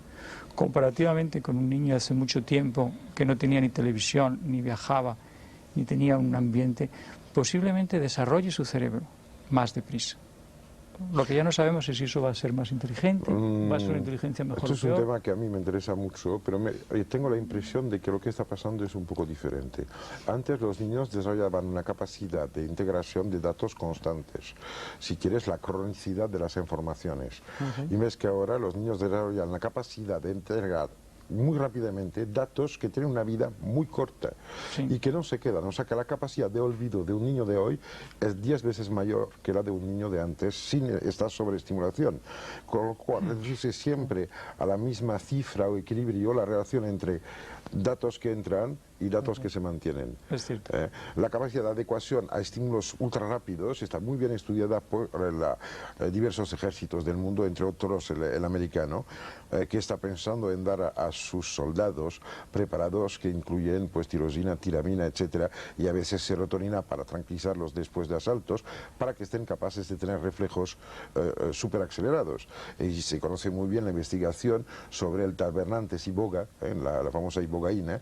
comparativamente con un niño hace mucho tiempo que no tenía ni televisión, ni viajaba, ni tenía un ambiente, posiblemente desarrolle su cerebro más deprisa. Lo que ya no sabemos es si eso va a ser más inteligente, va a ser una inteligencia mejor Esto o es un peor. tema que a mí me interesa mucho, pero tengo la impresión de que lo que está pasando es un poco diferente. Antes los niños desarrollaban una capacidad de integración de datos constantes, si quieres la cronicidad de las informaciones. Y ves que ahora los niños desarrollan la capacidad de integrar muy rápidamente datos que tienen una vida muy corta y que no se quedan. O sea que la capacidad de olvido de un niño de hoy es 10 veces mayor que la de un niño de antes sin esta sobreestimulación. Con lo cual reduce siempre a la misma cifra o equilibrio la relación entre datos que entran y datos que se mantienen. Es cierto. La capacidad de adecuación a estímulos ultra rápidos está muy bien estudiada por diversos ejércitos del mundo, entre otros el americano, que está pensando en dar a sus soldados preparados que incluyen pues tirosina, tiramina, etcétera, y a veces serotonina para tranquilizarlos después de asaltos, para que estén capaces de tener reflejos súper acelerados. Y se conoce muy bien la investigación sobre el Tabernantes iboga, la famosa ibogaína,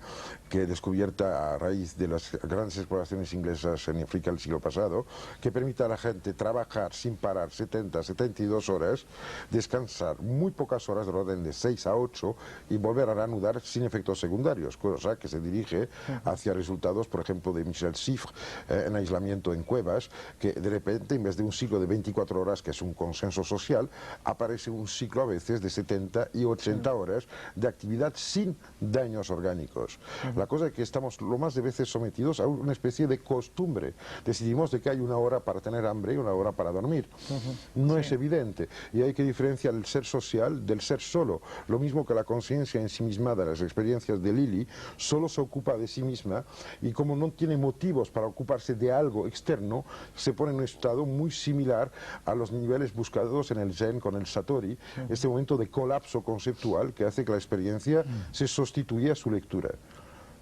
que descubierta a raíz de las grandes exploraciones inglesas en África el siglo pasado, que permite a la gente trabajar sin parar 70, 72 horas, descansar muy pocas horas, del orden de 6 a 8, y volver a reanudar sin efectos secundarios, cosa que se dirige hacia resultados, por ejemplo, de Michel Siffre, en aislamiento en cuevas, que de repente, en vez de un ciclo de 24 horas, que es un consenso social, aparece un ciclo a veces de 70 y 80 horas de actividad sin daños orgánicos. La cosa es que estamos lo más de veces sometidos a una especie de costumbre. Decidimos de que hay una hora para tener hambre y una hora para dormir. No es evidente. Y hay que diferenciar el ser social del ser solo. Lo mismo que la conciencia ensimismada, las experiencias de Lili, solo se ocupa de sí misma y como no tiene motivos para ocuparse de algo externo, se pone en un estado muy similar a los niveles buscados en el Zen con el Satori, este momento de colapso conceptual que hace que la experiencia se sustituya a su lectura.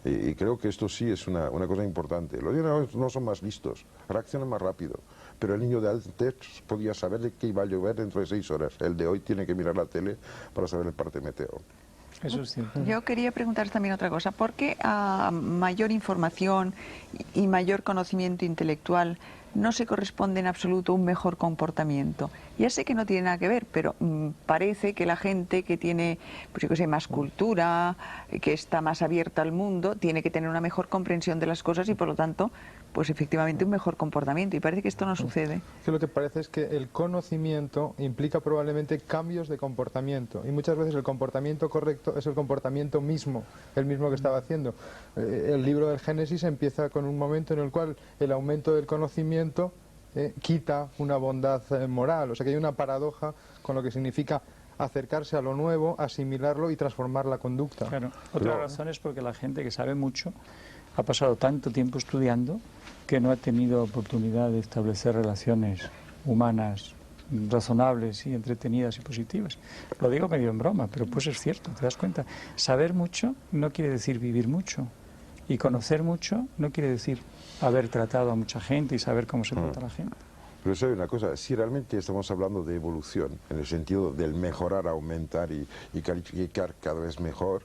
Y creo que esto sí es una cosa importante. Los niños no son más listos, reaccionan más rápido. Pero el niño de antes podía saber de que iba a llover dentro de 6 horas. El de hoy tiene que mirar la tele para saber el parte meteo. Eso es cierto. Yo quería preguntar también otra cosa. ¿Por qué a mayor información y mayor conocimiento intelectual no se corresponde en absoluto un mejor comportamiento? Ya sé que no tiene nada que ver, pero parece que la gente que tiene, pues yo qué sé, más cultura, que está más abierta al mundo, tiene que tener una mejor comprensión de las cosas y por lo tanto, pues efectivamente un mejor comportamiento. Y parece que esto no sucede. Que lo que parece es que el conocimiento implica probablemente cambios de comportamiento y muchas veces el comportamiento correcto es el comportamiento mismo, el mismo que estaba haciendo. El libro del Génesis empieza con un momento en el cual el aumento del conocimiento quita una bondad moral, o sea que hay una paradoja con lo que significa acercarse a lo nuevo, asimilarlo y transformar la conducta. Claro. Otra razón es porque la gente que sabe mucho ha pasado tanto tiempo estudiando que no ha tenido oportunidad de establecer relaciones humanas razonables y entretenidas y positivas. Lo digo medio en broma, pero pues es cierto, ¿te das cuenta? Saber mucho no quiere decir vivir mucho. Y conocer mucho no quiere decir haber tratado a mucha gente y saber cómo se trata a la gente. Pero sabe una cosa, si realmente estamos hablando de evolución, en el sentido del mejorar, aumentar y calificar cada vez mejor,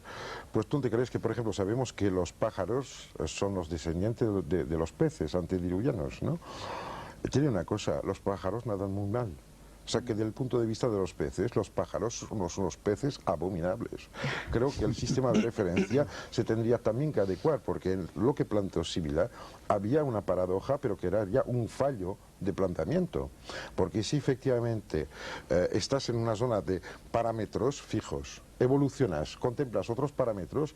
pues tú te crees que, por ejemplo, sabemos que los pájaros son los descendientes de los peces antediluvianos, ¿no? Tiene una cosa, los pájaros nadan muy mal. O sea que desde el punto de vista de los peces, los pájaros son unos peces abominables. Creo que el sistema de referencia se tendría también que adecuar, porque en lo que planteó Sibila había una paradoja, pero que era ya un fallo de planteamiento. Porque si efectivamente estás en una zona de parámetros fijos, evolucionas, contemplas otros parámetros,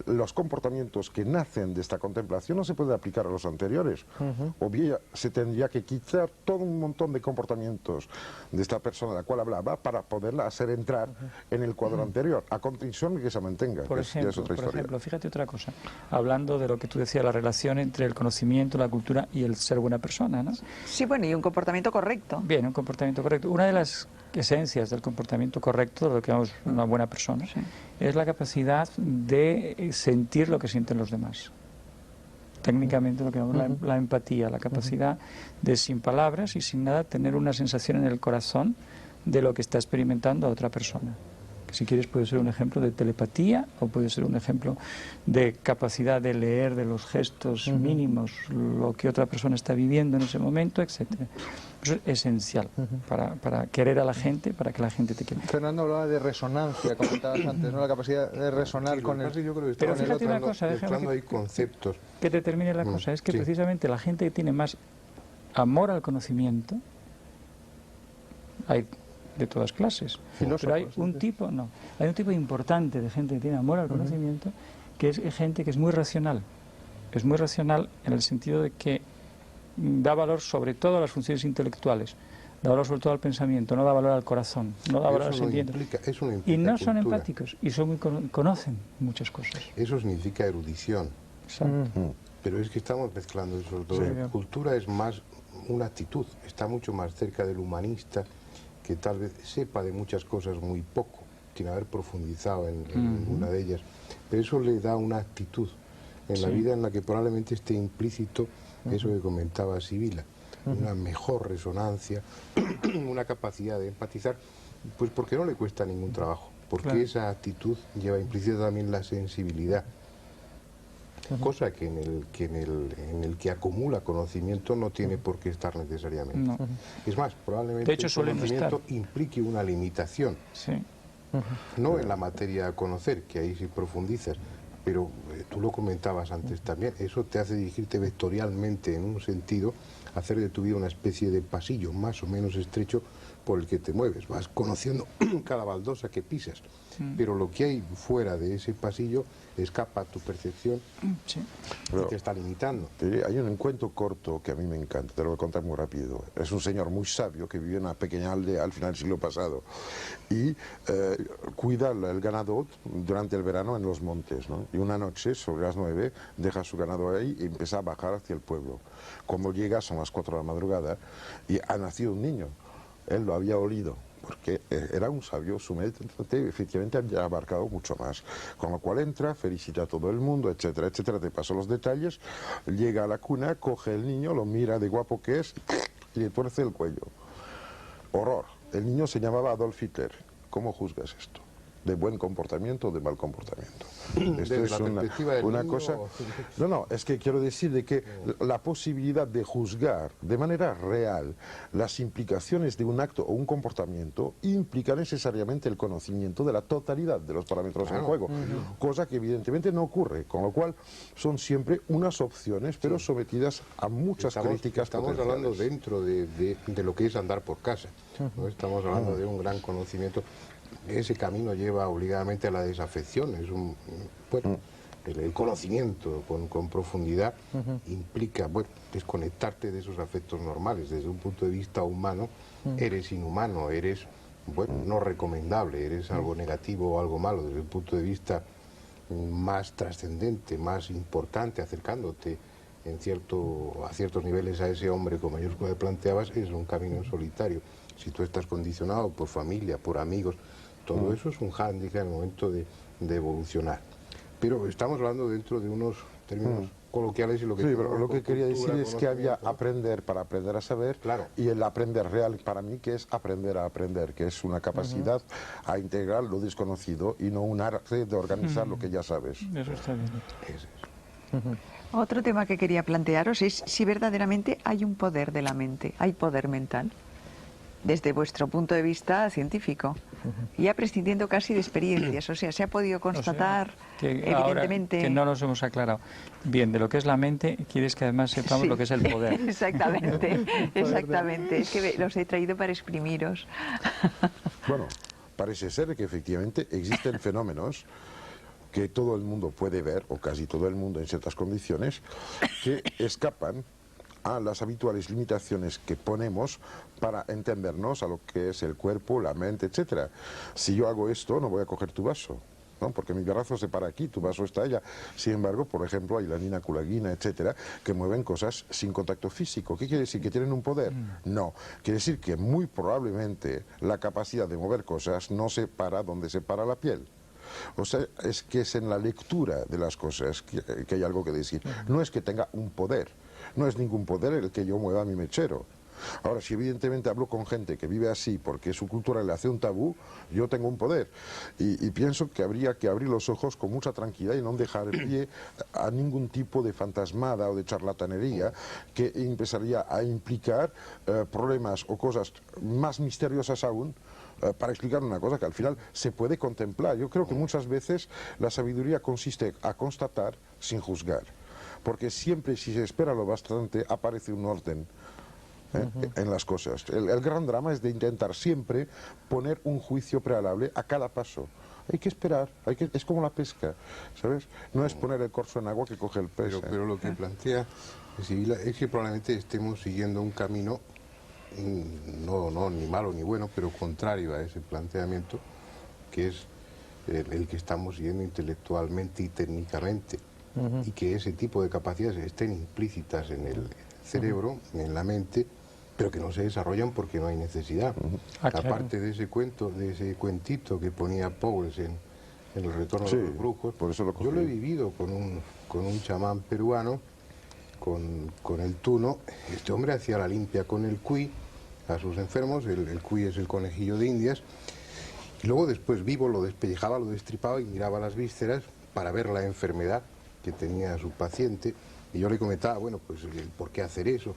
los comportamientos que nacen de esta contemplación no se pueden aplicar a los anteriores. O bien se tendría que quitar todo un montón de comportamientos de esta persona de la cual hablaba para poderla hacer entrar en el cuadro anterior, a condición de que se mantenga. Por otra ejemplo, fíjate otra cosa, hablando de lo que tú decías, la relación entre el conocimiento, la cultura y el ser buena persona, ¿no? Sí, bueno, y un comportamiento correcto. Bien, un comportamiento correcto. Una de las esencias del comportamiento correcto, de lo que llamamos una buena persona, es la capacidad de sentir lo que sienten los demás. Técnicamente lo que llamamos la empatía, la capacidad de, sin palabras y sin nada, tener una sensación en el corazón de lo que está experimentando a otra persona. Que Si quieres puede ser un ejemplo de telepatía o puede ser un ejemplo de capacidad de leer de los gestos mínimos lo que otra persona está viviendo en ese momento, etcétera. Eso es esencial para querer a la gente, para que la gente te quiera. Fernando hablaba de resonancia, comentabas antes, ¿no? La capacidad de resonar Sí, con lo que pasa es que yo creo que Pero estamos fíjate una cosa, mezclando déjame ahí conceptos. que te termine la cosa, es que sí. precisamente la gente que tiene más amor al conocimiento, hay de todas clases, pero hay un tipo, no, hay un tipo importante de gente que tiene amor al conocimiento, que es gente que es muy racional en el sentido de que da valor sobre todo a las funciones intelectuales, da valor sobre todo al pensamiento, no da valor al corazón, no da valor al sentimiento. Eso no implica Y no son cultura. empáticos y son muy conocen muchas cosas. Eso significa erudición. Exacto. Pero es que estamos mezclando eso todo. Sí. Cultura es más una actitud, está mucho más cerca del humanista, que tal vez sepa de muchas cosas muy poco, sin haber profundizado en ninguna de ellas. Pero eso le da una actitud en la vida en la que probablemente esté implícito eso que comentaba Sibila, una mejor resonancia, una capacidad de empatizar, pues porque no le cuesta ningún trabajo, porque esa actitud lleva implícita también la sensibilidad. Cosa que en el que acumula conocimiento no tiene por qué estar necesariamente. No. Es más, probablemente De hecho, el suele no conocimiento estar. implique una limitación, Sí. no en la materia a conocer, que ahí sí profundizas, pero tú lo comentabas antes también, eso te hace dirigirte vectorialmente en un sentido, hacer de tu vida una especie de pasillo más o menos estrecho por el que te mueves, vas conociendo cada baldosa que pisas, pero lo que hay fuera de ese pasillo escapa a tu percepción Sí. y te está limitando. Hay un cuento corto que a mí me encanta, te lo voy a contar muy rápido. Es un señor muy sabio que vivió en una pequeña aldea al final del siglo pasado y cuida el ganado durante el verano en los montes, ¿no? Y una noche, sobre las 9, deja su ganado ahí y empieza a bajar hacia el pueblo. Cuando llega, son las 4 de la madrugada y ha nacido un niño. Él lo había olido, porque era un sabio, su mente efectivamente había abarcado mucho más. Con lo cual entra, felicita a todo el mundo, etcétera, etcétera, te paso los detalles, llega a la cuna, coge el niño, lo mira de guapo que es y le tuerce el cuello. Horror. El niño se llamaba Adolf Hitler. ¿Cómo juzgas esto? ¿De buen comportamiento o de mal comportamiento? Esto Desde es la perspectiva del una niño, cosa... No, es que quiero decir de que la posibilidad de juzgar de manera real las implicaciones de un acto o un comportamiento implica necesariamente el conocimiento de la totalidad de los parámetros en juego, cosa que evidentemente no ocurre, con lo cual son siempre unas opciones, pero sometidas a muchas críticas Estamos potenciales. hablando dentro de lo que es andar por casa, ¿no? Estamos hablando de un gran conocimiento. Ese camino lleva obligadamente a la desafección, es bueno, el conocimiento con profundidad implica desconectarte de esos afectos normales. Desde un punto de vista humano, eres inhumano, eres no recomendable, eres algo negativo o algo malo. Desde un punto de vista más trascendente, más importante, acercándote a ciertos niveles a ese hombre con mayúscula que planteabas, es un camino en solitario. Si tú estás condicionado por familia, por amigos, todo eso es un hándicap en el momento de evolucionar. Pero estamos hablando dentro de unos términos coloquiales y lo que... Sí, pero lo que quería decir es que había conocimiento. aprender para aprender a saber, Claro. y el aprender real para mí que es aprender a aprender, que es una capacidad a integrar lo desconocido y no un arte de organizar lo que ya sabes. Eso está bien. Otro tema que quería plantearos es si verdaderamente hay un poder de la mente, hay poder mental, desde vuestro punto de vista científico, ya prescindiendo casi de experiencias, o sea, se ha podido constatar Que ahora evidentemente... que no nos hemos aclarado bien de lo que es la mente, quieres que además sepamos Sí. lo que es el poder. Exactamente, exactamente, es que los he traído para exprimiros. Bueno, parece ser que efectivamente existen fenómenos que todo el mundo puede ver, o casi todo el mundo en ciertas condiciones, que escapan a las habituales limitaciones que ponemos para entendernos a lo que es el cuerpo, la mente, etcétera. Si yo hago esto, no voy a coger tu vaso, ¿no? Porque mi brazo se para aquí, tu vaso está allá. Sin embargo, por ejemplo, hay lanina, culaguina, etcétera, que mueven cosas sin contacto físico. ¿Qué quiere decir? ¿Que tienen un poder? No. Quiere decir que muy probablemente la capacidad de mover cosas no se para donde se para la piel. O sea, es que es en la lectura de las cosas que hay algo que decir. No es que tenga un poder, no es ningún poder el que yo mueva mi mechero. Ahora, si evidentemente hablo con gente que vive así porque su cultura le hace un tabú, yo tengo un poder. Y pienso que habría que abrir los ojos con mucha tranquilidad y no dejar pie a ningún tipo de fantasmada o de charlatanería que empezaría a implicar problemas o cosas más misteriosas aún para explicar una cosa que al final se puede contemplar. Yo creo que muchas veces la sabiduría consiste a constatar sin juzgar, porque siempre si se espera lo bastante aparece un orden en las cosas. El gran drama es de intentar siempre poner un juicio prealable a cada paso. Hay que esperar, es como la pesca, ¿sabes? No es poner el corzo en agua que coge el pez. Pero lo que plantea Sibila es que probablemente estemos siguiendo un camino no ni malo ni bueno, pero contrario a ese planteamiento, que es el que estamos siguiendo intelectualmente y técnicamente, y que ese tipo de capacidades estén implícitas en el cerebro, en la mente, pero que no se desarrollan porque no hay necesidad. Claro. Aparte de ese cuento, de ese cuentito que ponía Pauwels en El retorno Sí, de los brujos, por eso lo yo lo he cogí. vivido con un chamán peruano, con el tuno. Este hombre hacía la limpia con el cuy a sus enfermos, el cuy es el conejillo de Indias, y luego después vivo lo despellejaba, lo destripaba y miraba las vísceras para ver la enfermedad que tenía su paciente, y yo le comentaba, bueno, pues ¿por qué hacer eso?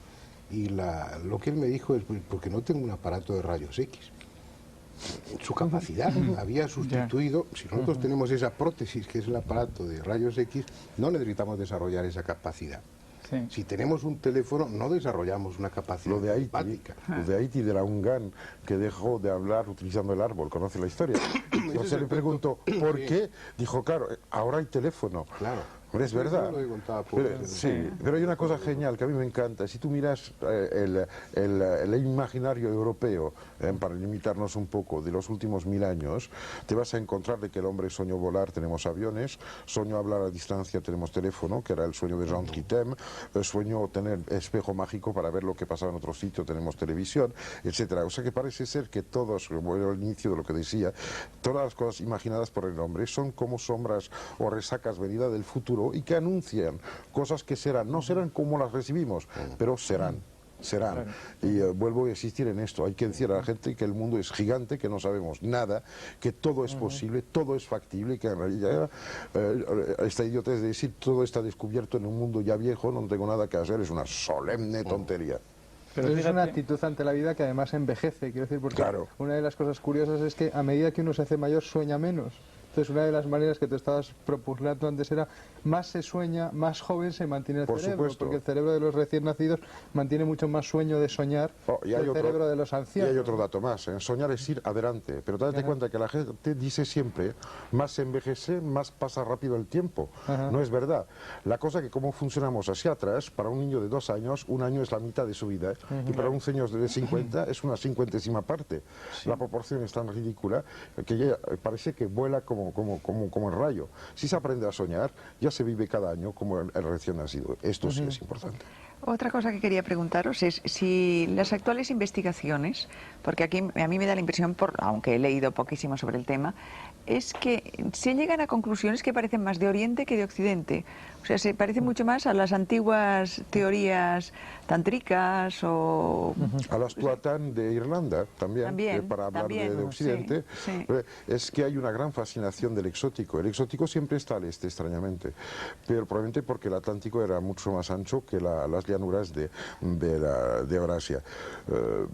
Y lo que él me dijo es, pues, porque no tengo un aparato de rayos X. Su capacidad había sustituido, si nosotros tenemos esa prótesis que es el aparato de rayos X, no necesitamos desarrollar esa capacidad. Sí. Si tenemos un teléfono, no desarrollamos una capacidad Lo de Haití, empática. de la Ungan, que dejó de hablar utilizando el árbol, ¿conoce la historia? Entonces le pregunto, ¿por qué? Dijo, claro, ahora hay teléfono. Claro. Pero es verdad. Eso lo contaba Pero, sí, pero hay una cosa genial que a mí me encanta. Si tú miras el imaginario europeo, para limitarnos un poco, de los últimos 1000 años, te vas a encontrar de que el hombre soñó volar, tenemos aviones, soñó hablar a distancia, tenemos teléfono, que era el sueño de Jean Tritem, soñó tener espejo mágico para ver lo que pasaba en otro sitio, tenemos televisión, etcétera. O sea que parece ser que todos, como era el inicio de lo que decía, todas las cosas imaginadas por el hombre son como sombras o resacas venidas del futuro y que anuncian cosas que serán, no serán como las recibimos, pero serán. Serán. Y vuelvo a insistir en esto, hay que decir a la gente que el mundo es gigante, que no sabemos nada, que todo es posible, todo es factible, que en realidad esta idiotez de decir todo está descubierto en un mundo ya viejo, no tengo nada que hacer, es una solemne tontería. Pero es fíjate- una actitud ante la vida que además envejece, quiero decir, porque Claro. una de las cosas curiosas es que a medida que uno se hace mayor sueña menos. Entonces una de las maneras que te estabas propugnando antes era más se sueña, más joven se mantiene el Por cerebro, supuesto. porque el cerebro de los recién nacidos mantiene mucho más sueño de soñar Oh, que el cerebro de los y ancianos. hay otro dato más, soñar es ir adelante, pero date cuenta que la gente dice siempre, más se envejece, más pasa rápido el tiempo. Ajá. No es verdad. La cosa que como funcionamos hacia atrás, para un niño de 2 años, un año es la mitad de su vida, y para un señor de 50 es una 50ª parte. La proporción es tan ridícula que ya parece que vuela como el rayo. Si se aprende a soñar, ya se vive cada año como el recién nacido. Esto sí es importante. Otra cosa que quería preguntaros es si las actuales investigaciones, porque aquí a mí me da la impresión, aunque he leído poquísimo sobre el tema, es que se llegan a conclusiones que parecen más de Oriente que de Occidente. O sea, se parece mucho más a las antiguas teorías tántricas o... A las Tuatán de Irlanda también, También, para hablar también, de Occidente, sí. es que hay una gran fascinación del exótico. El exótico siempre está al este, extrañamente, pero probablemente porque el Atlántico era mucho más ancho que las llanuras de Eurasia.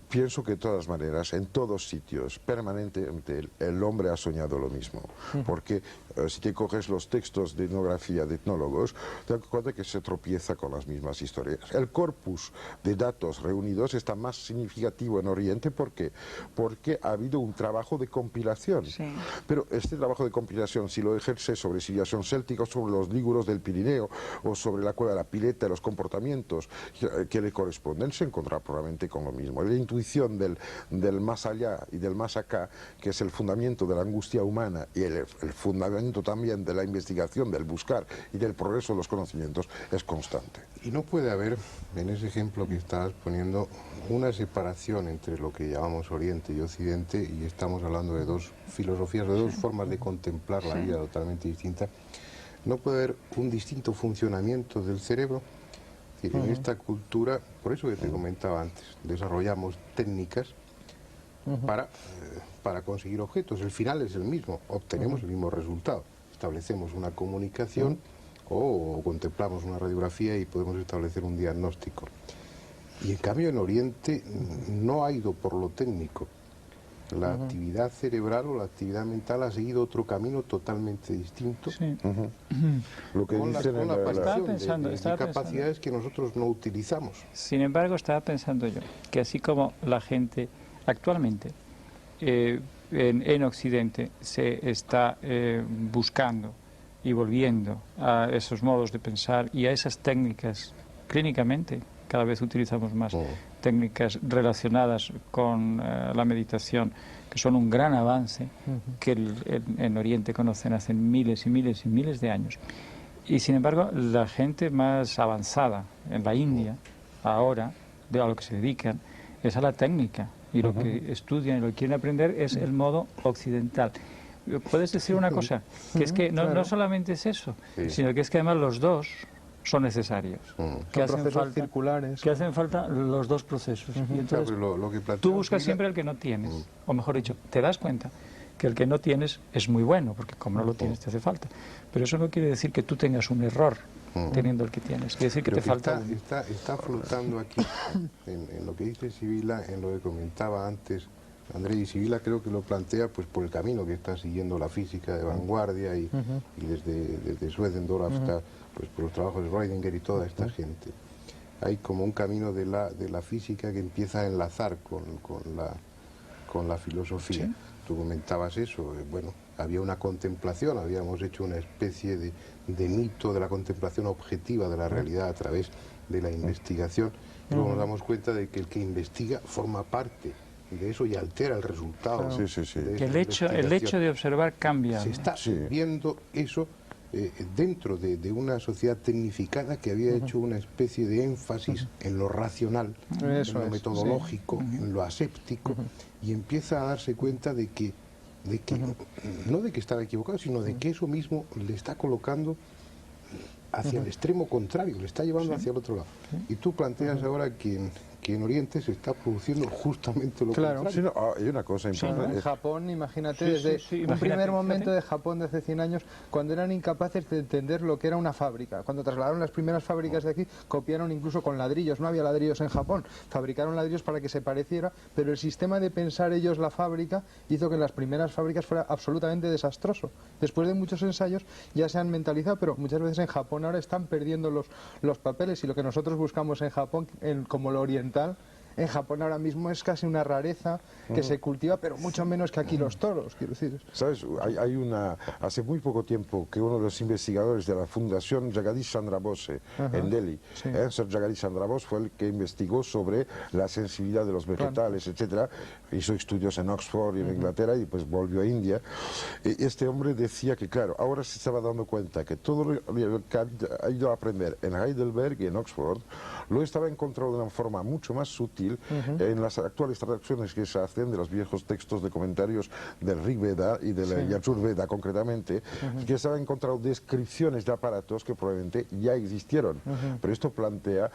Pienso que de todas maneras, en todos sitios, permanentemente, el hombre ha soñado lo mismo, porque si te coges los textos de etnografía de etnólogos, te das cuenta que se tropieza con las mismas historias. El corpus de datos reunidos está más significativo en Oriente porque ha habido un trabajo de compilación. Sí. Pero este trabajo de compilación, si lo ejerce sobre civilización céltica o sobre los líguros del Pirineo o sobre la cueva de la Pileta, los comportamientos que le corresponden, se encontrará probablemente con lo mismo. La intuición del más allá y del más acá, que es el fundamento de la angustia humana y el fundamento también de la investigación, del buscar y del progreso de los conocimientos, es constante. Y no puede haber, en ese ejemplo que estabas poniendo, una separación entre lo que llamamos Oriente y Occidente, y estamos hablando de dos filosofías, de dos formas de contemplar la vida totalmente distintas. No puede haber un distinto funcionamiento del cerebro. decir, en esta cultura, por eso que te comentaba antes, desarrollamos técnicas para conseguir objetos. El final es el mismo, obtenemos el mismo resultado. Establecemos una comunicación o contemplamos una radiografía y podemos establecer un diagnóstico. Y en cambio en Oriente no ha ido por lo técnico. La actividad cerebral o la actividad mental ha seguido otro camino totalmente distinto. Sí. Lo que Con la dicen en la- aparición de capacidades que nosotros no utilizamos. Sin embargo, estaba pensando yo que así como la gente actualmente en Occidente se está buscando y volviendo a esos modos de pensar y a esas técnicas clínicamente, cada vez utilizamos más técnicas relacionadas con la meditación, que son un gran avance que en Oriente conocen hace miles y miles y miles de años. Y sin embargo, la gente más avanzada en la India, ahora, a lo que se dedican, es a la técnica. Y lo que estudian y lo que quieren aprender es el modo occidental. Puedes decir una cosa, que es que no solamente es eso, sino que es que además los dos son necesarios. Que Son procesos circulares. Que hacen falta los dos procesos. Y entonces, Lo que tú buscas siempre el que no tienes. O mejor dicho, te das cuenta que el que no tienes es muy bueno, porque como no lo tienes te hace falta. Pero eso no quiere decir que tú tengas un error teniendo el que tienes. Quiere decir que Pero te falta... está flotando aquí, en lo que dice Sibila, en lo que comentaba antes André, y Sibila creo que lo plantea pues por el camino que está siguiendo la física de vanguardia y desde Swedendorf hasta pues por los trabajos de Rödinger y toda esta gente. Hay como un camino de la física que empieza a enlazar con la filosofía. Tú comentabas eso, bueno, había una contemplación, habíamos hecho una especie de mito de la contemplación objetiva de la realidad a través de la investigación. Luego nos damos cuenta de que el que investiga forma parte de eso y altera el resultado. Sí, sí, sí. de Que esa el hecho de observar cambia. se ¿no? está viendo eso dentro de una sociedad tecnificada que había hecho una especie de énfasis en lo racional, en lo metodológico, en lo aséptico, y empieza a darse cuenta de que no de que estaba equivocado, sino de que eso mismo le está colocando hacia el extremo contrario, le está llevando hacia el otro lado. Y tú planteas ahora que en Oriente se está produciendo justamente lo contrario. Sí, no, hay una cosa importante. En Japón, imagínate, Sí, desde sí, un imagínate, primer momento fíjate. de Japón de hace 100 años, cuando eran incapaces de entender lo que era una fábrica. Cuando trasladaron las primeras fábricas de aquí, copiaron incluso con ladrillos. No había ladrillos en Japón. Fabricaron ladrillos para que se pareciera, pero el sistema de pensar ellos la fábrica hizo que en las primeras fábricas fuera absolutamente desastroso. Después de muchos ensayos ya se han mentalizado, pero muchas veces en Japón ahora están perdiendo los papeles, y lo que nosotros buscamos en Japón, como lo oriental, en Japón ahora mismo es casi una rareza que se cultiva, pero mucho menos que aquí los toros, quiero decir. ¿Sabes? Hace muy poco tiempo que uno de los investigadores de la Fundación Jagadish Chandra Bose en Delhi, Sir Jagadish Chandra Bose, fue el que investigó sobre la sensibilidad de los vegetales, etcétera. Hizo estudios en Oxford y en Inglaterra y pues volvió a India. Y este hombre decía que, claro, ahora se estaba dando cuenta que todo lo que ha ido a aprender en Heidelberg y en Oxford lo estaba encontrando de una forma mucho más sutil en las actuales traducciones que se hacen de los viejos textos de comentarios del Rig Veda y del Yajur Veda concretamente, que se han encontrado descripciones de aparatos que probablemente ya existieron. Pero esto plantea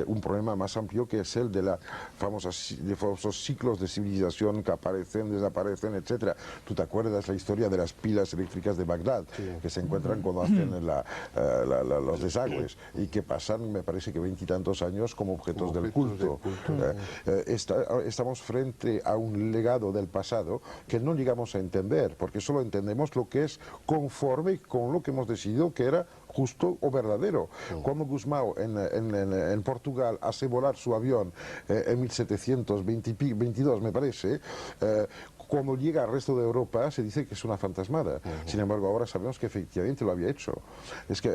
un problema más amplio, que es el de los famosos ciclos de civilización que aparecen, desaparecen, etcétera. ¿Tú te acuerdas la historia de las pilas eléctricas de Bagdad, que se encuentran cuando hacen los desagües y que pasan, me parece que 20 y tantos años como objetos del culto? Estamos frente a un legado del pasado que no llegamos a entender, porque solo entendemos lo que es conforme con lo que hemos decidido que era justo o verdadero. Cuando Gusmão en Portugal hace volar su avión en 1722, me parece, cuando llega al resto de Europa se dice que es una fantasmada. Sin embargo, ahora sabemos que efectivamente lo había hecho. Es que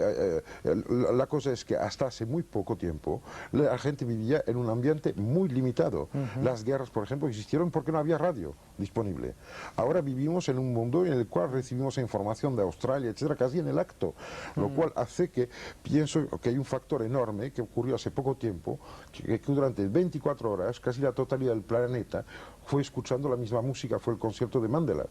la cosa es que hasta hace muy poco tiempo la gente vivía en un ambiente muy limitado. Las guerras, por ejemplo, existieron porque no había radio disponible. Ahora vivimos en un mundo en el cual recibimos información de Australia, etcétera, casi en el acto, lo cual hace que pienso que hay un factor enorme que ocurrió hace poco tiempo, que durante 24 horas casi la totalidad del planeta fue escuchando la misma música, fue el concierto de Mandela.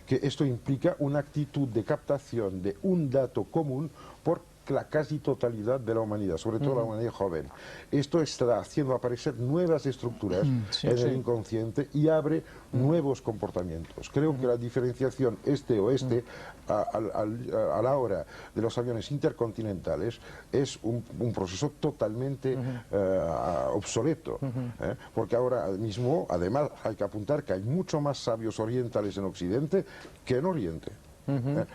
Que esto implica una actitud de captación de un dato común por la casi totalidad de la humanidad, sobre todo la humanidad joven. Esto está haciendo aparecer nuevas estructuras en el inconsciente y abre nuevos comportamientos. Creo que la diferenciación este-oeste a la hora de los aviones intercontinentales es un proceso totalmente obsoleto, porque ahora mismo, además, hay que apuntar que hay mucho más sabios orientales en Occidente que en Oriente.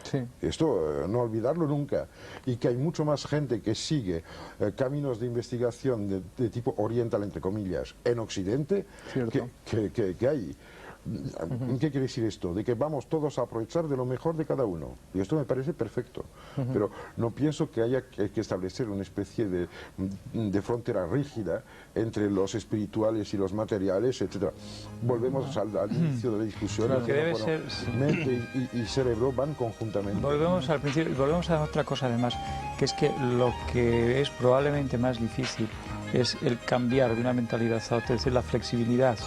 Sí. Esto no olvidarlo nunca, y que hay mucho más gente que sigue caminos de investigación de tipo oriental, entre comillas, en Occidente que hay. ¿Qué quiere decir esto? De que vamos todos a aprovechar de lo mejor de cada uno, y esto me parece perfecto, pero no pienso que haya que establecer una especie de frontera rígida entre los espirituales y los materiales, etcétera. Volvemos al inicio de la discusión, Lo que debe bueno, ser, mente y cerebro van conjuntamente. Volvemos al principio, volvemos a otra cosa además, que es que lo que es probablemente más difícil es el cambiar de una mentalidad a otra, es decir, la flexibilidad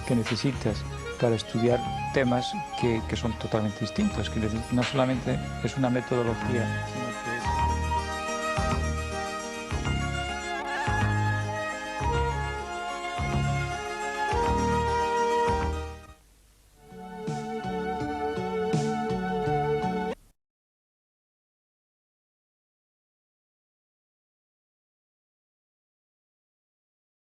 que necesitas para estudiar temas que son totalmente distintos, que no solamente es una metodología, sino que